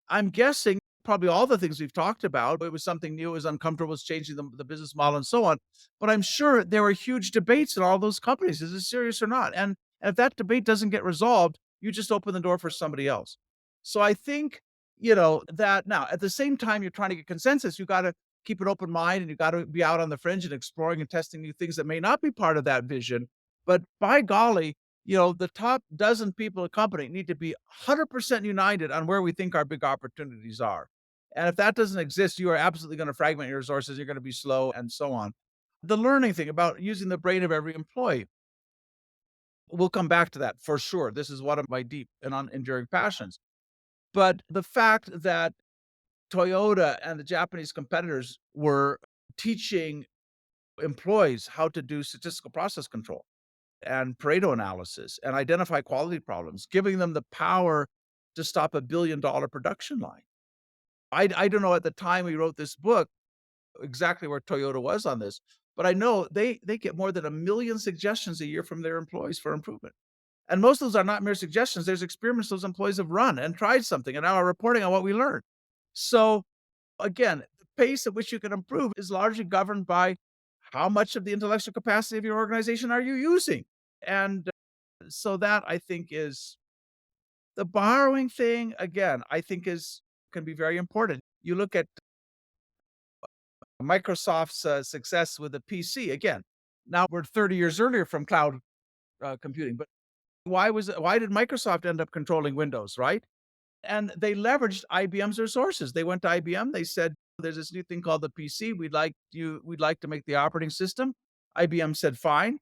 I'm guessing probably all the things we've talked about. It was something new, it was uncomfortable, it was changing the business model and so on. But I'm sure there were huge debates in all those companies. Is this serious or not? And if that debate doesn't get resolved, you just open the door for somebody else. So I think, that now at the same time you're trying to get consensus, you got to keep an open mind and you got to be out on the fringe and exploring and testing new things that may not be part of that vision. But by golly, the top dozen people in a company need to be 100% united on where we think our big opportunities are. And if that doesn't exist, you are absolutely going to fragment your resources. You're going to be slow and so on. The learning thing about using the brain of every employee, we'll come back to that for sure. This is one of my deep and enduring passions. But the fact that Toyota and the Japanese competitors were teaching employees how to do statistical process control and Pareto analysis and identify quality problems, giving them the power to stop $1 billion production line. I don't know at the time we wrote this book exactly where Toyota was on this, but I know they get more than 1 million suggestions a year from their employees for improvement. And most of those are not mere suggestions. There's experiments those employees have run and tried something and now are reporting on what we learned. So again, the pace at which you can improve is largely governed by how much of the intellectual capacity of your organization are you using? And so that I think is the borrowing thing, again, I think is can be very important. You look at Microsoft's success with the PC. Again, now we're 30 years earlier from cloud computing, but why did Microsoft end up controlling Windows, right? And they leveraged IBM's resources. They went to IBM. They said, "There's this new thing called the PC. We'd like to make the operating system." IBM said, "Fine."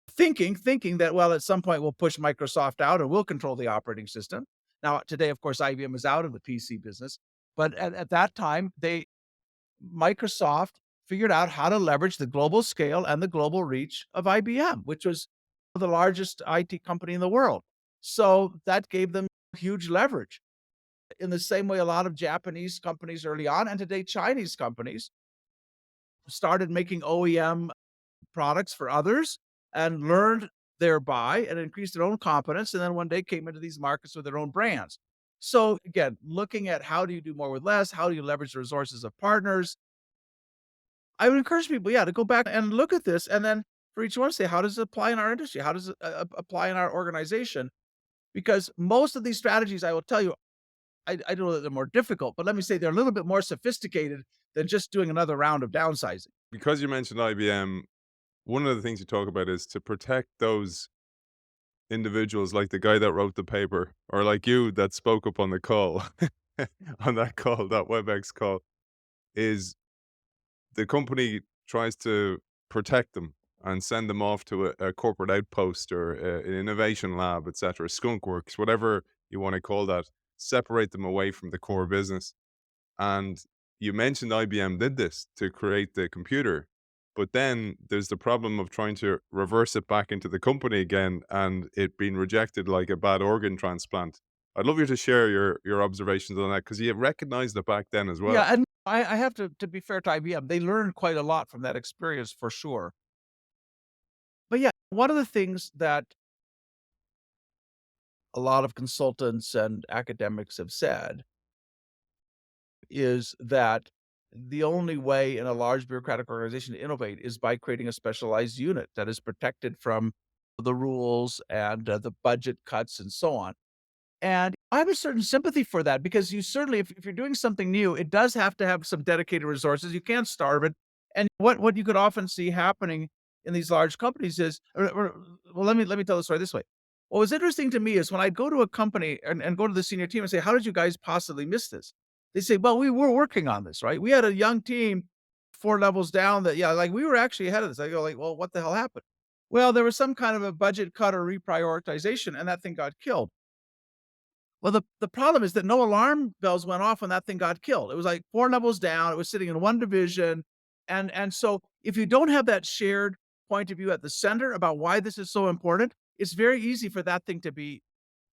Thinking that, well, at some point we'll push Microsoft out and we'll control the operating system. Now, today, of course, IBM is out of the PC business, but at that time, Microsoft figured out how to leverage the global scale and the global reach of IBM, which was the largest IT company in the world. So that gave them huge leverage. In the same way, a lot of Japanese companies early on, and today Chinese companies, started making OEM products for others and learned thereby and increased their own competence. And then one day came into these markets with their own brands. So again, looking at how do you do more with less? How do you leverage the resources of partners? I would encourage people, yeah, to go back and look at this. And then for each one, say, how does it apply in our industry? How does it apply in our organization? Because most of these strategies, I will tell you, I don't know that they're more difficult, but let me say they're a little bit more sophisticated than just doing another round of downsizing. Because you mentioned IBM, one of the things you talk about is to protect those individuals, like the guy that wrote the paper, or like you that spoke up on the call, on that call, that WebEx call, is the company tries to protect them and send them off to a corporate outpost or an innovation lab, etc., skunk works, whatever you want to call that, separate them away from the core business. And you mentioned IBM did this to create the computer, but then there's the problem of trying to reverse it back into the company again and it being rejected like a bad organ transplant. I'd love you to share your observations on that because you recognized it back then as well. Yeah, and I have to be fair to IBM, they learned quite a lot from that experience for sure. But yeah, one of the things that a lot of consultants and academics have said is that the only way in a large bureaucratic organization to innovate is by creating a specialized unit that is protected from the rules and the budget cuts and so on. And I have a certain sympathy for that because you certainly, if you're doing something new, it does have to have some dedicated resources. You can't starve it. And what you could often see happening in these large companies is, well, let me tell the story this way. What was interesting to me is when I'd go to a company and go to the senior team and say, "How did you guys possibly miss this?" They say, "Well, we were working on this, right? We had a young team 4 levels down that, yeah, like we were actually ahead of this." I go like, "Well, what the hell happened?" Well, there was some kind of a budget cut or reprioritization, and that thing got killed. Well, the problem is that no alarm bells went off when that thing got killed. It was like 4 levels down, it was sitting in one division, and so if you don't have that shared point of view at the center about why this is so important, it's very easy for that thing to be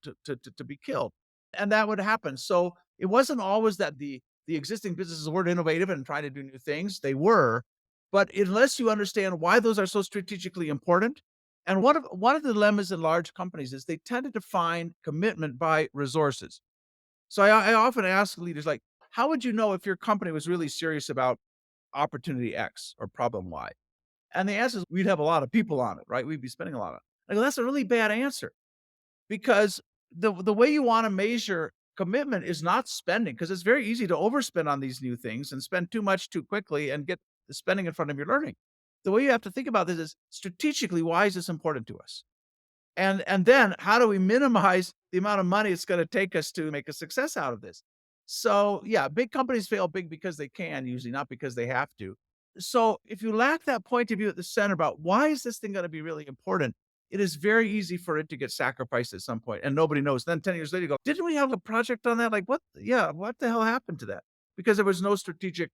to be killed, and that would happen. So, it wasn't always that the the existing businesses weren't innovative and trying to do new things. They were, but unless you understand why those are so strategically important, and one of the dilemmas in large companies is they tend to define commitment by resources. So I often ask leaders like, how would you know if your company was really serious about opportunity X or problem Y? And the answer is we'd have a lot of people on it, right? We'd be spending a lot on it. I go, that's a really bad answer because the way you want to measure commitment is not spending, because it's very easy to overspend on these new things and spend too much too quickly and get the spending in front of your learning. The way you have to think about this is strategically, why is this important to us? And then how do we minimize the amount of money it's gonna take us to make a success out of this? So, yeah, big companies fail big because they can, usually, not because they have to. So, if you lack that point of view at the center about why is this thing gonna be really important, it is very easy for it to get sacrificed at some point, and nobody knows. Then 10 years later, you go, "Didn't we have a project on that? Like, what yeah, what the hell happened to that?" Because there was no strategic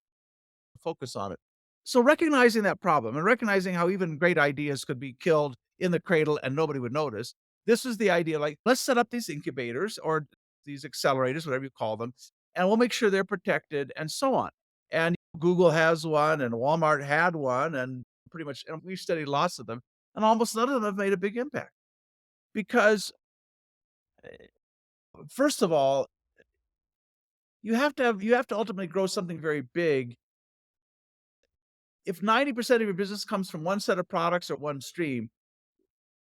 focus on it. So recognizing that problem and recognizing how even great ideas could be killed in the cradle and nobody would notice. This is the idea, like, let's set up these incubators or these accelerators, whatever you call them, and we'll make sure they're protected and so on. And Google has one and Walmart had one and pretty much and we've studied lots of them and almost none of them have made a big impact because first of all, you have to ultimately grow something very big. If 90% of your business comes from one set of products or one stream,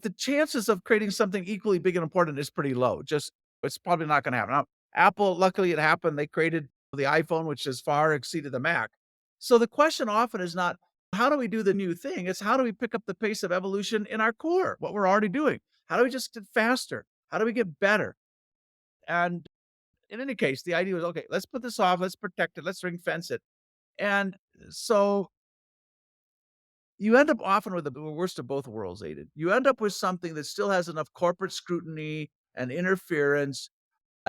the chances of creating something equally big and important is pretty low. Just it's probably not gonna happen. Now, Apple, luckily it happened. They created the iPhone, which has far exceeded the Mac. So the question often is not how do we do the new thing? It's how do we pick up the pace of evolution in our core, what we're already doing? How do we just get faster? How do we get better? And in any case, the idea was okay, let's put this off, let's protect it, let's ring fence it. And so you end up often with the worst of both worlds, Aiden. You end up with something that still has enough corporate scrutiny and interference.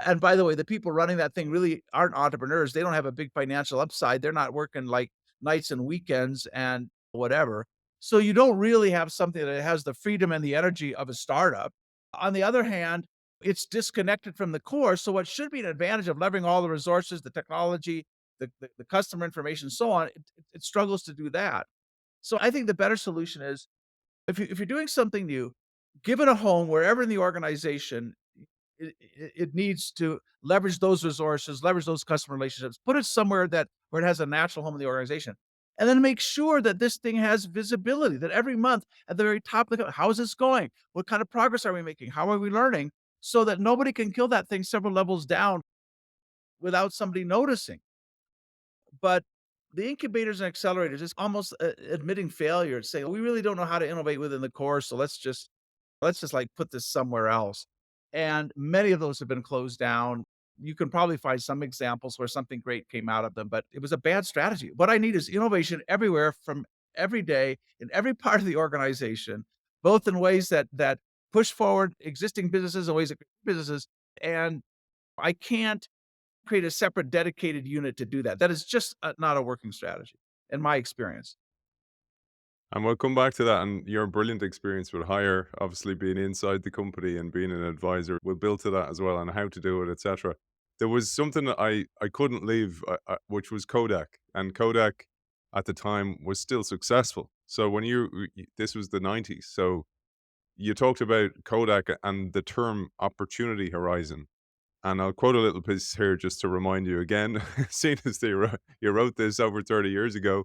And by the way, the people running that thing really aren't entrepreneurs. They don't have a big financial upside. They're not working like nights and weekends and whatever. So you don't really have something that has the freedom and the energy of a startup. On the other hand, it's disconnected from the core. So what should be an advantage of leveraging all the resources, the technology, the customer information, so on, it struggles to do that. So I think the better solution is if you're doing something new, give it a home wherever in the organization it needs to leverage those resources, leverage those customer relationships, put it somewhere that where it has a natural home in the organization. And then make sure that this thing has visibility, that every month at the very top of the how is this going? What kind of progress are we making? How are we learning? So that nobody can kill that thing several levels down without somebody noticing. But the incubators and accelerators is almost admitting failure, saying we really don't know how to innovate within the core, so let's just like put this somewhere else. And many of those have been closed down. You can probably find some examples where something great came out of them, but it was a bad strategy. What I need is innovation everywhere from every day in every part of the organization, both in ways that push forward existing businesses and ways that businesses. And I can't create a separate dedicated unit to do that. That is just not a working strategy in my experience. And we'll come back to that and your brilliant experience with Hire, obviously being inside the company and being an advisor. We'll build to that as well and how to do it, etc. There was something that I couldn't leave, which was Kodak. And Kodak at the time was still successful. So when this was the 90s. So you talked about Kodak and the term opportunity horizon. And I'll quote a little piece here just to remind you again, seeing as you wrote this over 30 years ago.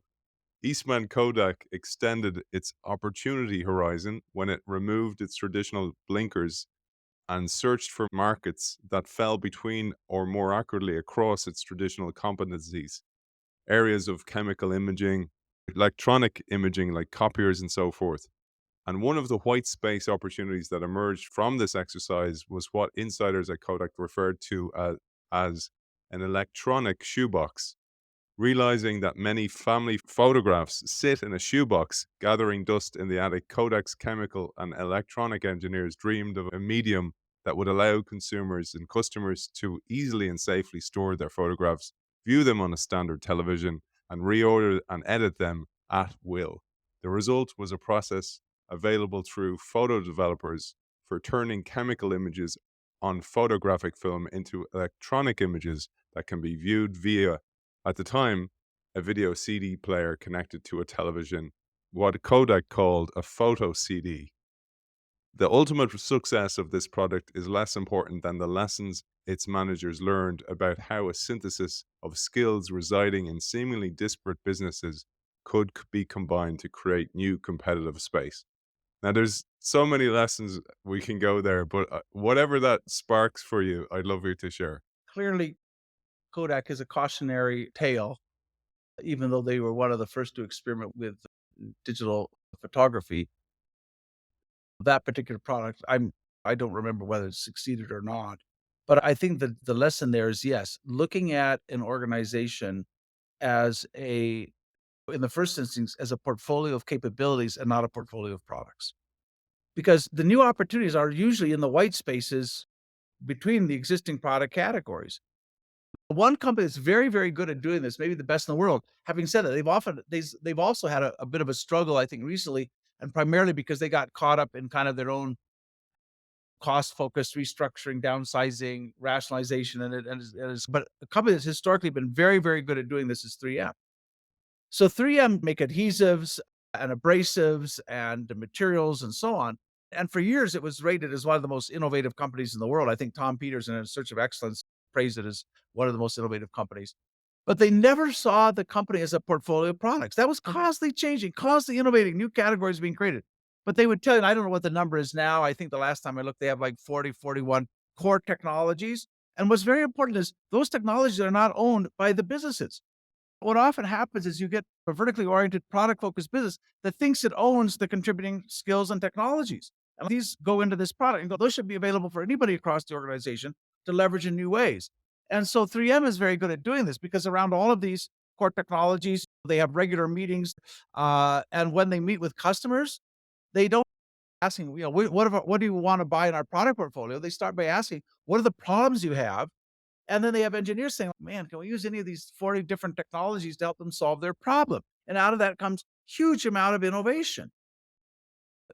Eastman Kodak extended its opportunity horizon when it removed its traditional blinkers and searched for markets that fell between, or more accurately, across its traditional competencies. Areas of chemical imaging, electronic imaging like copiers and so forth. And one of the white space opportunities that emerged from this exercise was what insiders at Kodak referred to as an electronic shoebox. Realizing that many family photographs sit in a shoebox, gathering dust in the attic, Kodak's chemical and electronic engineers dreamed of a medium that would allow consumers and customers to easily and safely store their photographs, view them on a standard television, and reorder and edit them at will. The result was a process available through photo developers for turning chemical images on photographic film into electronic images that can be viewed via At the time, a video CD player connected to a television, what Kodak called a photo CD. The ultimate success of this product is less important than the lessons its managers learned about how a synthesis of skills residing in seemingly disparate businesses could be combined to create new competitive space. Now, there's so many lessons we can go there, but whatever that sparks for you, I'd love you to share. Clearly, Kodak is a cautionary tale, even though they were one of the first to experiment with digital photography. That particular product, I don't remember whether it succeeded or not. But I think that the lesson there is, yes, looking at an organization as in the first instance, as a portfolio of capabilities and not a portfolio of products. Because the new opportunities are usually in the white spaces between the existing product categories. One company that's very, very good at doing this, maybe the best in the world. Having said that, they've also had a bit of a struggle, I think, recently, and primarily because they got caught up in kind of their own cost-focused restructuring, downsizing, rationalization, but a company that's historically been very, very good at doing this is 3M. So 3M make adhesives and abrasives and materials and so on. And for years, it was rated as one of the most innovative companies in the world. I think Tom Peters, in Search of Excellence, praised it as one of the most innovative companies. But they never saw the company as a portfolio of products. That was constantly changing, constantly innovating, new categories being created. But they would tell you, and I don't know what the number is now. I think the last time I looked, they have like 40, 41 core technologies. And what's very important is those technologies are not owned by the businesses. What often happens is you get a vertically oriented, product focused business that thinks it owns the contributing skills and technologies. And these go into this product and go, those should be available for anybody across the organization to leverage in new ways. And so 3M is very good at doing this because around all of these core technologies, they have regular meetings. And when they meet with customers, they don't asking, what do you want to buy in our product portfolio? They start by asking, what are the problems you have? And then they have engineers saying, man, can we use any of these 40 different technologies to help them solve their problem? And out of that comes huge amount of innovation.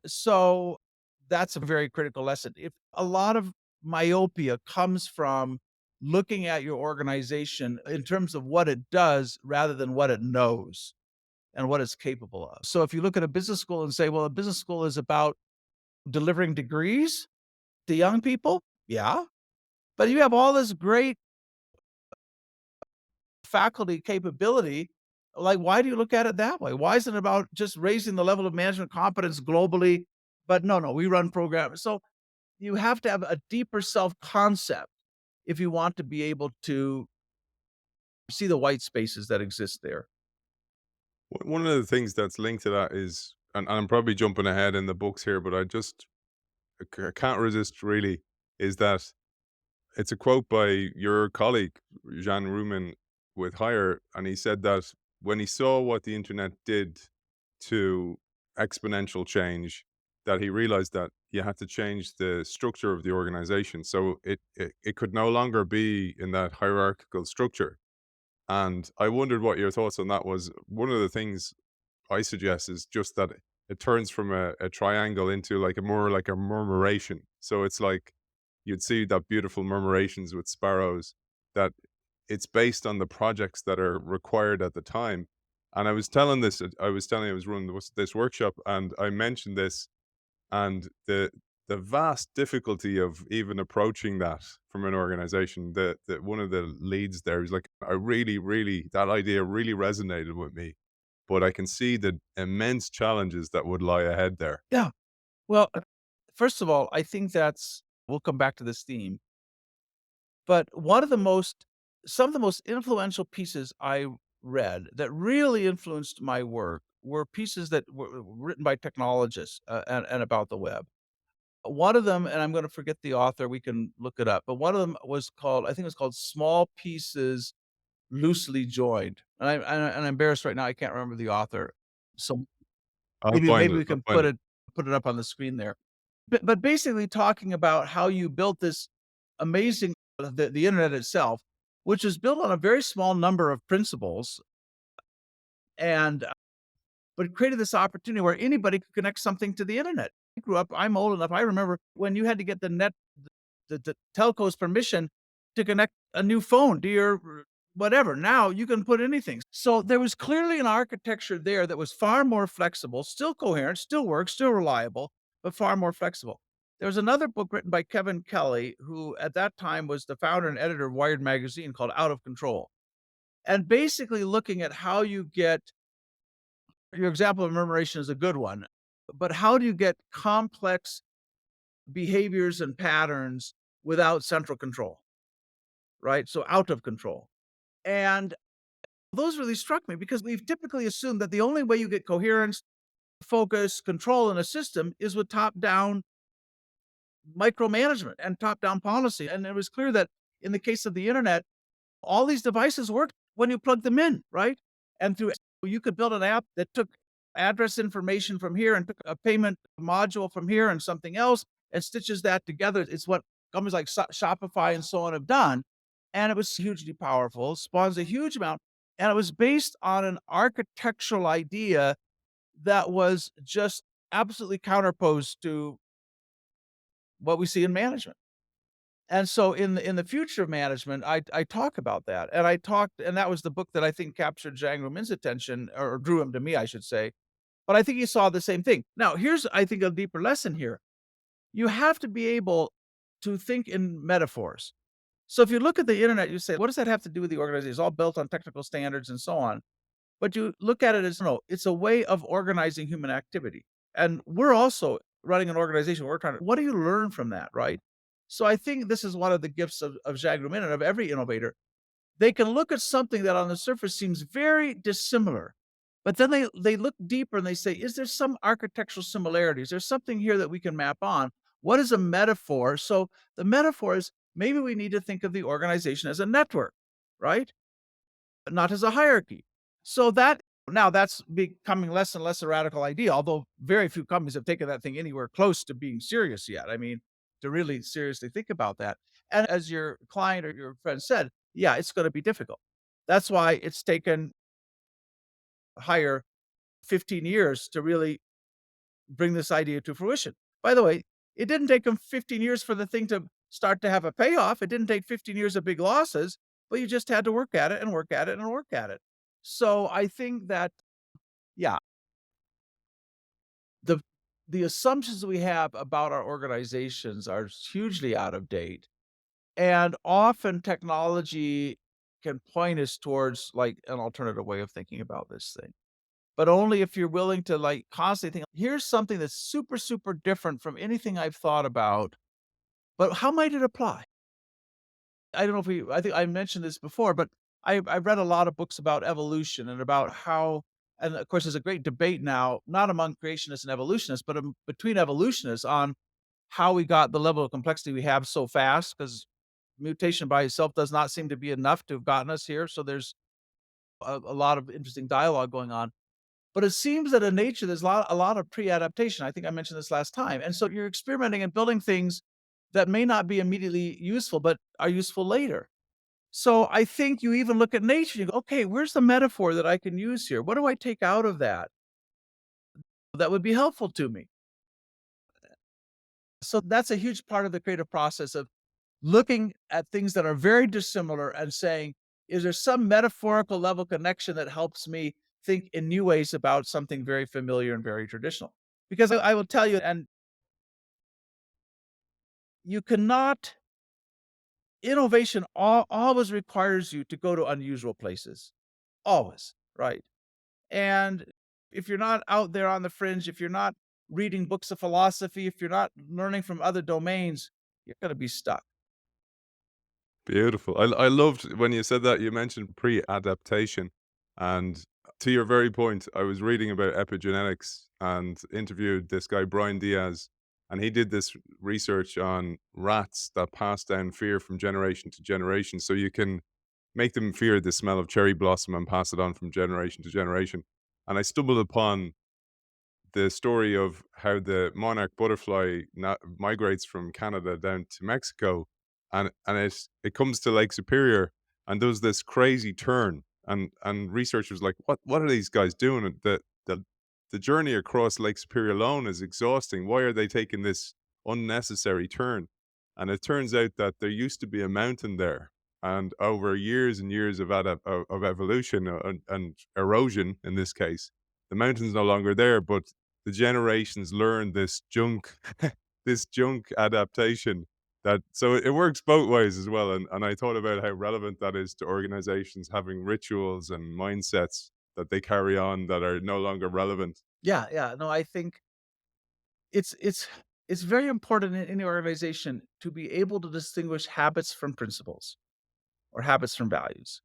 So that's a very critical lesson. If a lot of myopia comes from looking at your organization in terms of what it does rather than what it knows and what it's capable of. So if you look at a business school and say, well, a business school is about delivering degrees to young people, yeah. But you have all this great faculty capability. Like, why do you look at it that way? Why isn't it about just raising the level of management competence globally? But no, we run programs. So you have to have a deeper self concept if you want to be able to see the white spaces that exist there. One of the things that's linked to that is, and I'm probably jumping ahead in the books here, but I can't resist really, is that it's a quote by your colleague, Jean Rumin, with Hire, and he said that when he saw what the internet did to exponential change, that he realized that you had to change the structure of the organization. So it could no longer be in that hierarchical structure. And I wondered what your thoughts on that was. One of the things I suggest is just that it turns from a triangle into like a more like a murmuration. So it's like you'd see that beautiful murmurations with sparrows, that it's based on the projects that are required at the time. And I was telling I was running this workshop and I mentioned this, and the vast difficulty of even approaching that from an organization. The one of the leads there is like, I really that idea really resonated with me, but I can see the immense challenges that would lie ahead there. Yeah. Well, first of all, I think we'll come back to this theme, but some of the most influential pieces I read that really influenced my work were pieces that were written by technologists and about the web. One of them, and I'm going to forget the author, we can look it up, but one of them was called, I think it was called Small Pieces Loosely Joined. And I'm embarrassed right now, I can't remember the author. So I'll maybe find it. we I'll can find it. put it up on the screen there. But basically talking about how you built this amazing the internet itself, which is built on a very small number of principles, and but it created this opportunity where anybody could connect something to the internet. I grew up, I'm old enough, I remember when you had to get the telco's permission to connect a new phone to your whatever. Now you can put anything. So there was clearly an architecture there that was far more flexible, still coherent, still works, still reliable, but far more flexible. There was another book written by Kevin Kelly, who at that time was the founder and editor of Wired magazine, called Out of Control. And basically looking at how you get your example of murmuration is a good one, but how do you get complex behaviors and patterns without central control, right? So out of control. And those really struck me because we've typically assumed that the only way you get coherence, focus, control in a system is with top down micromanagement and top down policy. And it was clear that in the case of the internet, all these devices worked when you plug them in, right? And through you could build an app that took address information from here and took a payment module from here and something else and stitches that together. It's what companies like Shopify and so on have done. And it was hugely powerful, spawns a huge amount. And it was based on an architectural idea that was just absolutely counterposed to what we see in management. And so in the future of management, I talk about that, and I talked, and that was the book that I think captured Zhang Rumin's attention, or drew him to me, I should say. But I think he saw the same thing. Now, here's I think a deeper lesson here. You have to be able to think in metaphors. So if you look at the internet, you say, what does that have to do with the organization? It's all built on technical standards and so on. But you look at it as no, it's a way of organizing human activity. And we're also running an organization. We're trying to, what do you learn from that, right? So I think this is one of the gifts of Jacques Rumin and of every innovator. They can look at something that on the surface seems very dissimilar, but then they look deeper and they say, is there some architectural similarities? There's something here that we can map on. What is a metaphor? So the metaphor is maybe we need to think of the organization as a network, right? Not as a hierarchy. So that now that's becoming less and less a radical idea, although very few companies have taken that thing anywhere close to being serious yet. I mean, to really seriously think about that. And as your client or your friend said, yeah, it's going to be difficult. That's why it's taken higher 15 years to really bring this idea to fruition. By the way, it didn't take them 15 years for the thing to start to have a payoff. It didn't take 15 years of big losses, but you just had to work at it and work at it and work at it. So I think that, yeah, the the assumptions we have about our organizations are hugely out of date. And often technology can point us towards like an alternative way of thinking about this thing. But only if you're willing to like constantly think, here's something that's super, super different from anything I've thought about, but how might it apply? I don't know if I think I mentioned this before, but I've read a lot of books about evolution and about how, and of course, there's a great debate now, not among creationists and evolutionists, but between evolutionists on how we got the level of complexity we have so fast, because mutation by itself does not seem to be enough to have gotten us here. So there's a lot of interesting dialogue going on. But it seems that in nature, there's a lot of pre-adaptation. I think I mentioned this last time. And so you're experimenting and building things that may not be immediately useful, but are useful later. So I think you even look at nature, you go, okay, where's the metaphor that I can use here? What do I take out of that that would be helpful to me? So that's a huge part of the creative process of looking at things that are very dissimilar and saying, is there some metaphorical level connection that helps me think in new ways about something very familiar and very traditional? Because I will tell you, and you cannot, innovation always requires you to go to unusual places, always, right? And if you're not out there on the fringe, if you're not reading books of philosophy, if you're not learning from other domains, you're going to be stuck. Beautiful. I loved when you said that, you mentioned pre-adaptation, and to your very point, I was reading about epigenetics and interviewed this guy, Brian Diaz, and he did this research on rats that pass down fear from generation to generation. So you can make them fear the smell of cherry blossom and pass it on from generation to generation. And I stumbled upon the story of how the monarch butterfly migrates from Canada down to Mexico, and it comes to Lake Superior and does this crazy turn, and researchers like, what are these guys doing? And the journey across Lake Superior alone is exhausting. Why are they taking this unnecessary turn? And it turns out that there used to be a mountain there, And over years and years of of evolution and erosion, in this case, the mountain's no longer there, but the generations learn this junk, this junk adaptation. That so it works both ways as well. And I thought about how relevant that is to organizations having rituals and mindsets that they carry on that are no longer relevant. Yeah, yeah. No, I think it's it's it's very important in any organization to be able to distinguish habits from principles or habits from values.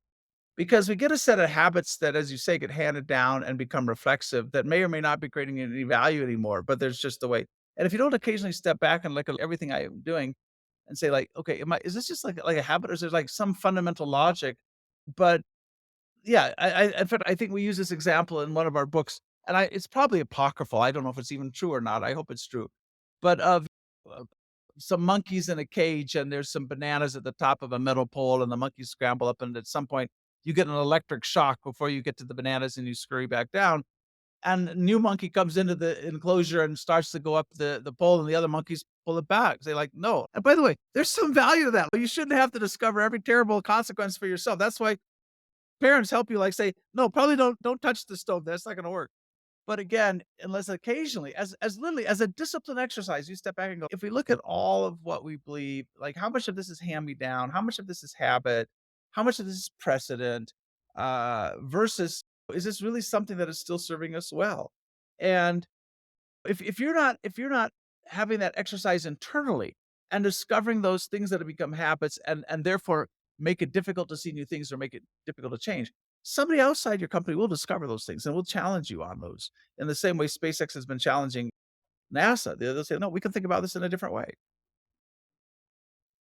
Because we get a set of habits that, as you say, get handed down and become reflexive that may or may not be creating any value anymore, but there's just the way. And if you don't occasionally step back and look at everything I am doing and say, like, okay, is this just like a habit, or is there like some fundamental logic? But yeah, in fact, I think we use this example in one of our books, and it's probably apocryphal. I don't know if it's even true or not. I hope it's true. But of uh, some monkeys in a cage, and there's some bananas at the top of a metal pole, and the monkeys scramble up, and at some point you get an electric shock before you get to the bananas, and you scurry back down. And a new monkey comes into the enclosure and starts to go up the pole, and the other monkeys pull it back. Say like, no. And by the way, there's some value to that. But you shouldn't have to discover every terrible consequence for yourself. That's why parents help you, like, say, "No, probably don't touch the stove. That's not gonna work." But again, unless occasionally, as literally as a discipline exercise, you step back and go, if we look at all of what we believe, like how much of this is hand me down, how much of this is habit, how much of this is precedent, versus is this really something that is still serving us well? And if you're not having that exercise internally and discovering those things that have become habits and therefore make it difficult to see new things or make it difficult to change, somebody outside your company will discover those things and will challenge you on those. In the same way SpaceX has been challenging NASA, they'll say, "No, we can think about this in a different way."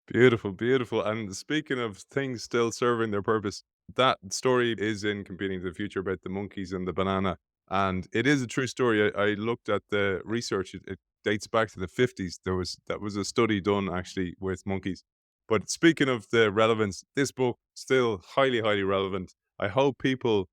Beautiful, beautiful. And speaking of things still serving their purpose, that story is in Competing to the Future about the monkeys and the banana. And it is a true story. I looked at the research. It dates back to the 50s. That was a study done actually with monkeys. But speaking of the relevance, this book still highly, highly relevant. I hope people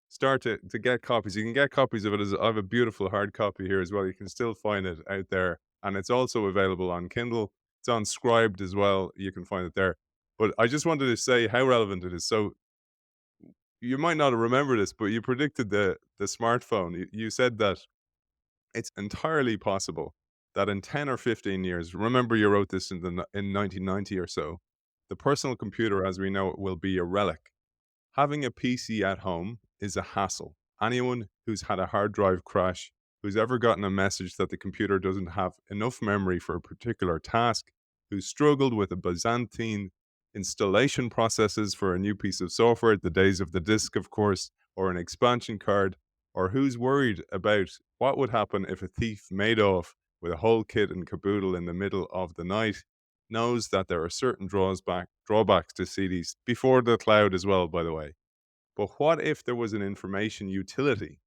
start to get copies. You can get copies of it. I have a beautiful hard copy here as well. You can still find it out there. And it's also available on Kindle. It's on Scribed as well. You can find it there. But I just wanted to say how relevant it is. So you might not remember this, but you predicted the smartphone. You said that it's entirely possible that in 10 or 15 years, remember you wrote this in 1990 or so, the personal computer as we know it will be a relic. Having a PC at home is a hassle. Anyone who's had a hard drive crash, who's ever gotten a message that the computer doesn't have enough memory for a particular task, who's struggled with a Byzantine installation processes for a new piece of software, the days of the disk, of course, or an expansion card, or who's worried about what would happen if a thief made off with a whole kit and caboodle in the middle of the night, knows that there are certain drawbacks to CDs before the cloud as well, by the way. But what if there was an information utility?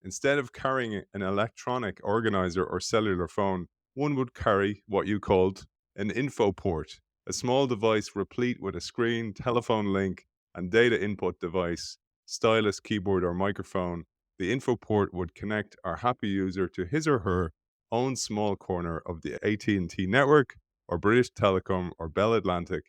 Instead of carrying an electronic organizer or cellular phone, one would carry what you called an info port, a small device replete with a screen, telephone link, and data input device, stylus, keyboard, or microphone. The info port would connect our happy user to his or her own small corner of the AT&T network or British Telecom or Bell Atlantic.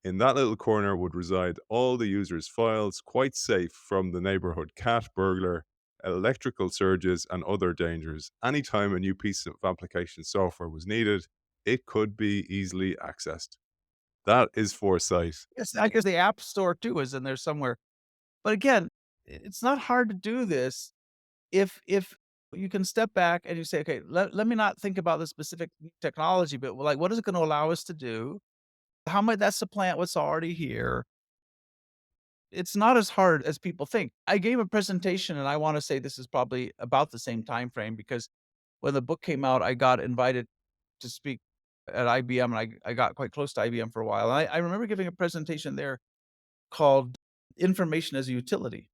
In that little corner would reside all the user's files, quite safe from the neighborhood cat, burglar, electrical surges, and other dangers. Anytime a new piece of application software was needed, it could be easily accessed. That is foresight. Yes, I guess the App Store too is in there somewhere. But again, it's not hard to do this if you can step back and you say, "Okay, let me not think about the specific technology, but like, what is it gonna allow us to do? How might that supplant what's already here?" It's not as hard as people think. I gave a presentation, and I wanna say this is probably about the same time frame because when the book came out, I got invited to speak at IBM, and I got quite close to IBM for a while. And I remember giving a presentation there called "Information as a Utility."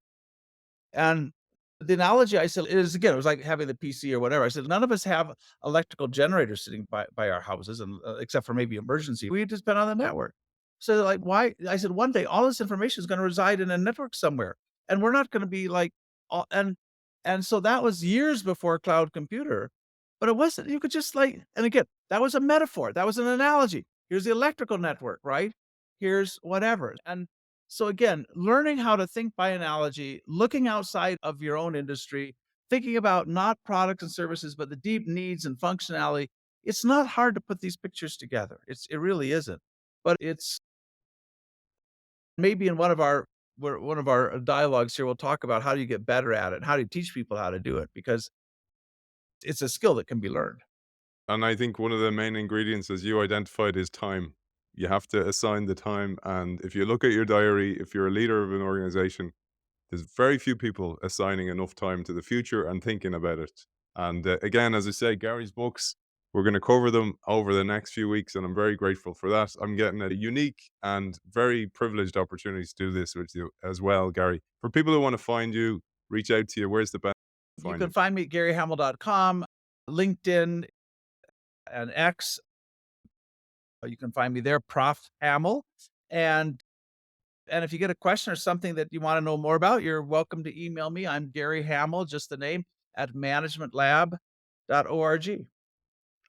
And the analogy I said is, again, it was like having the PC or whatever. I said, none of us have electrical generators sitting by our houses, and except for maybe emergency. We just depend on the network. So, like, why? I said, one day all this information is going to reside in a network somewhere, and we're not going to be like, all, and so that was years before cloud computer, but it wasn't. You could just like, and again, that was a metaphor. That was an analogy. Here's the electrical network, right? here's whatever. And so again, learning how to think by analogy, looking outside of your own industry, thinking about not products and services, but the deep needs and functionality. It's not hard to put these pictures together. It really isn't. But it's maybe in one of our dialogues here, we'll talk about how do you get better at it, how do you teach people how to do it, because it's a skill that can be learned. And I think one of the main ingredients, as you identified, is time. You have to assign the time. And if you look at your diary, if you're a leader of an organization, there's very few people assigning enough time to the future and thinking about it. And again, as I say, Gary's books, we're going to cover them over the next few weeks, and I'm very grateful for that. I'm getting a unique and very privileged opportunity to do this with you as well, Gary. For people who want to find you, reach out to you, where's the best to You find can you? find me at GaryHamel.com, LinkedIn, and X. You can find me there, Prof. Hamel. And if you get a question or something that you want to know more about, you're welcome to email me. I'm Gary Hamel, just the name, at managementlab.org.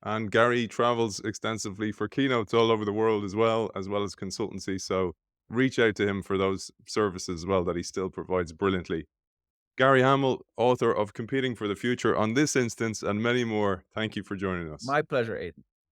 And Gary travels extensively for keynotes all over the world as well as consultancy. So reach out to him for those services as well that he still provides brilliantly. Gary Hamel, author of Competing for the Future on this instance and many more. Thank you for joining us. My pleasure, Aidan.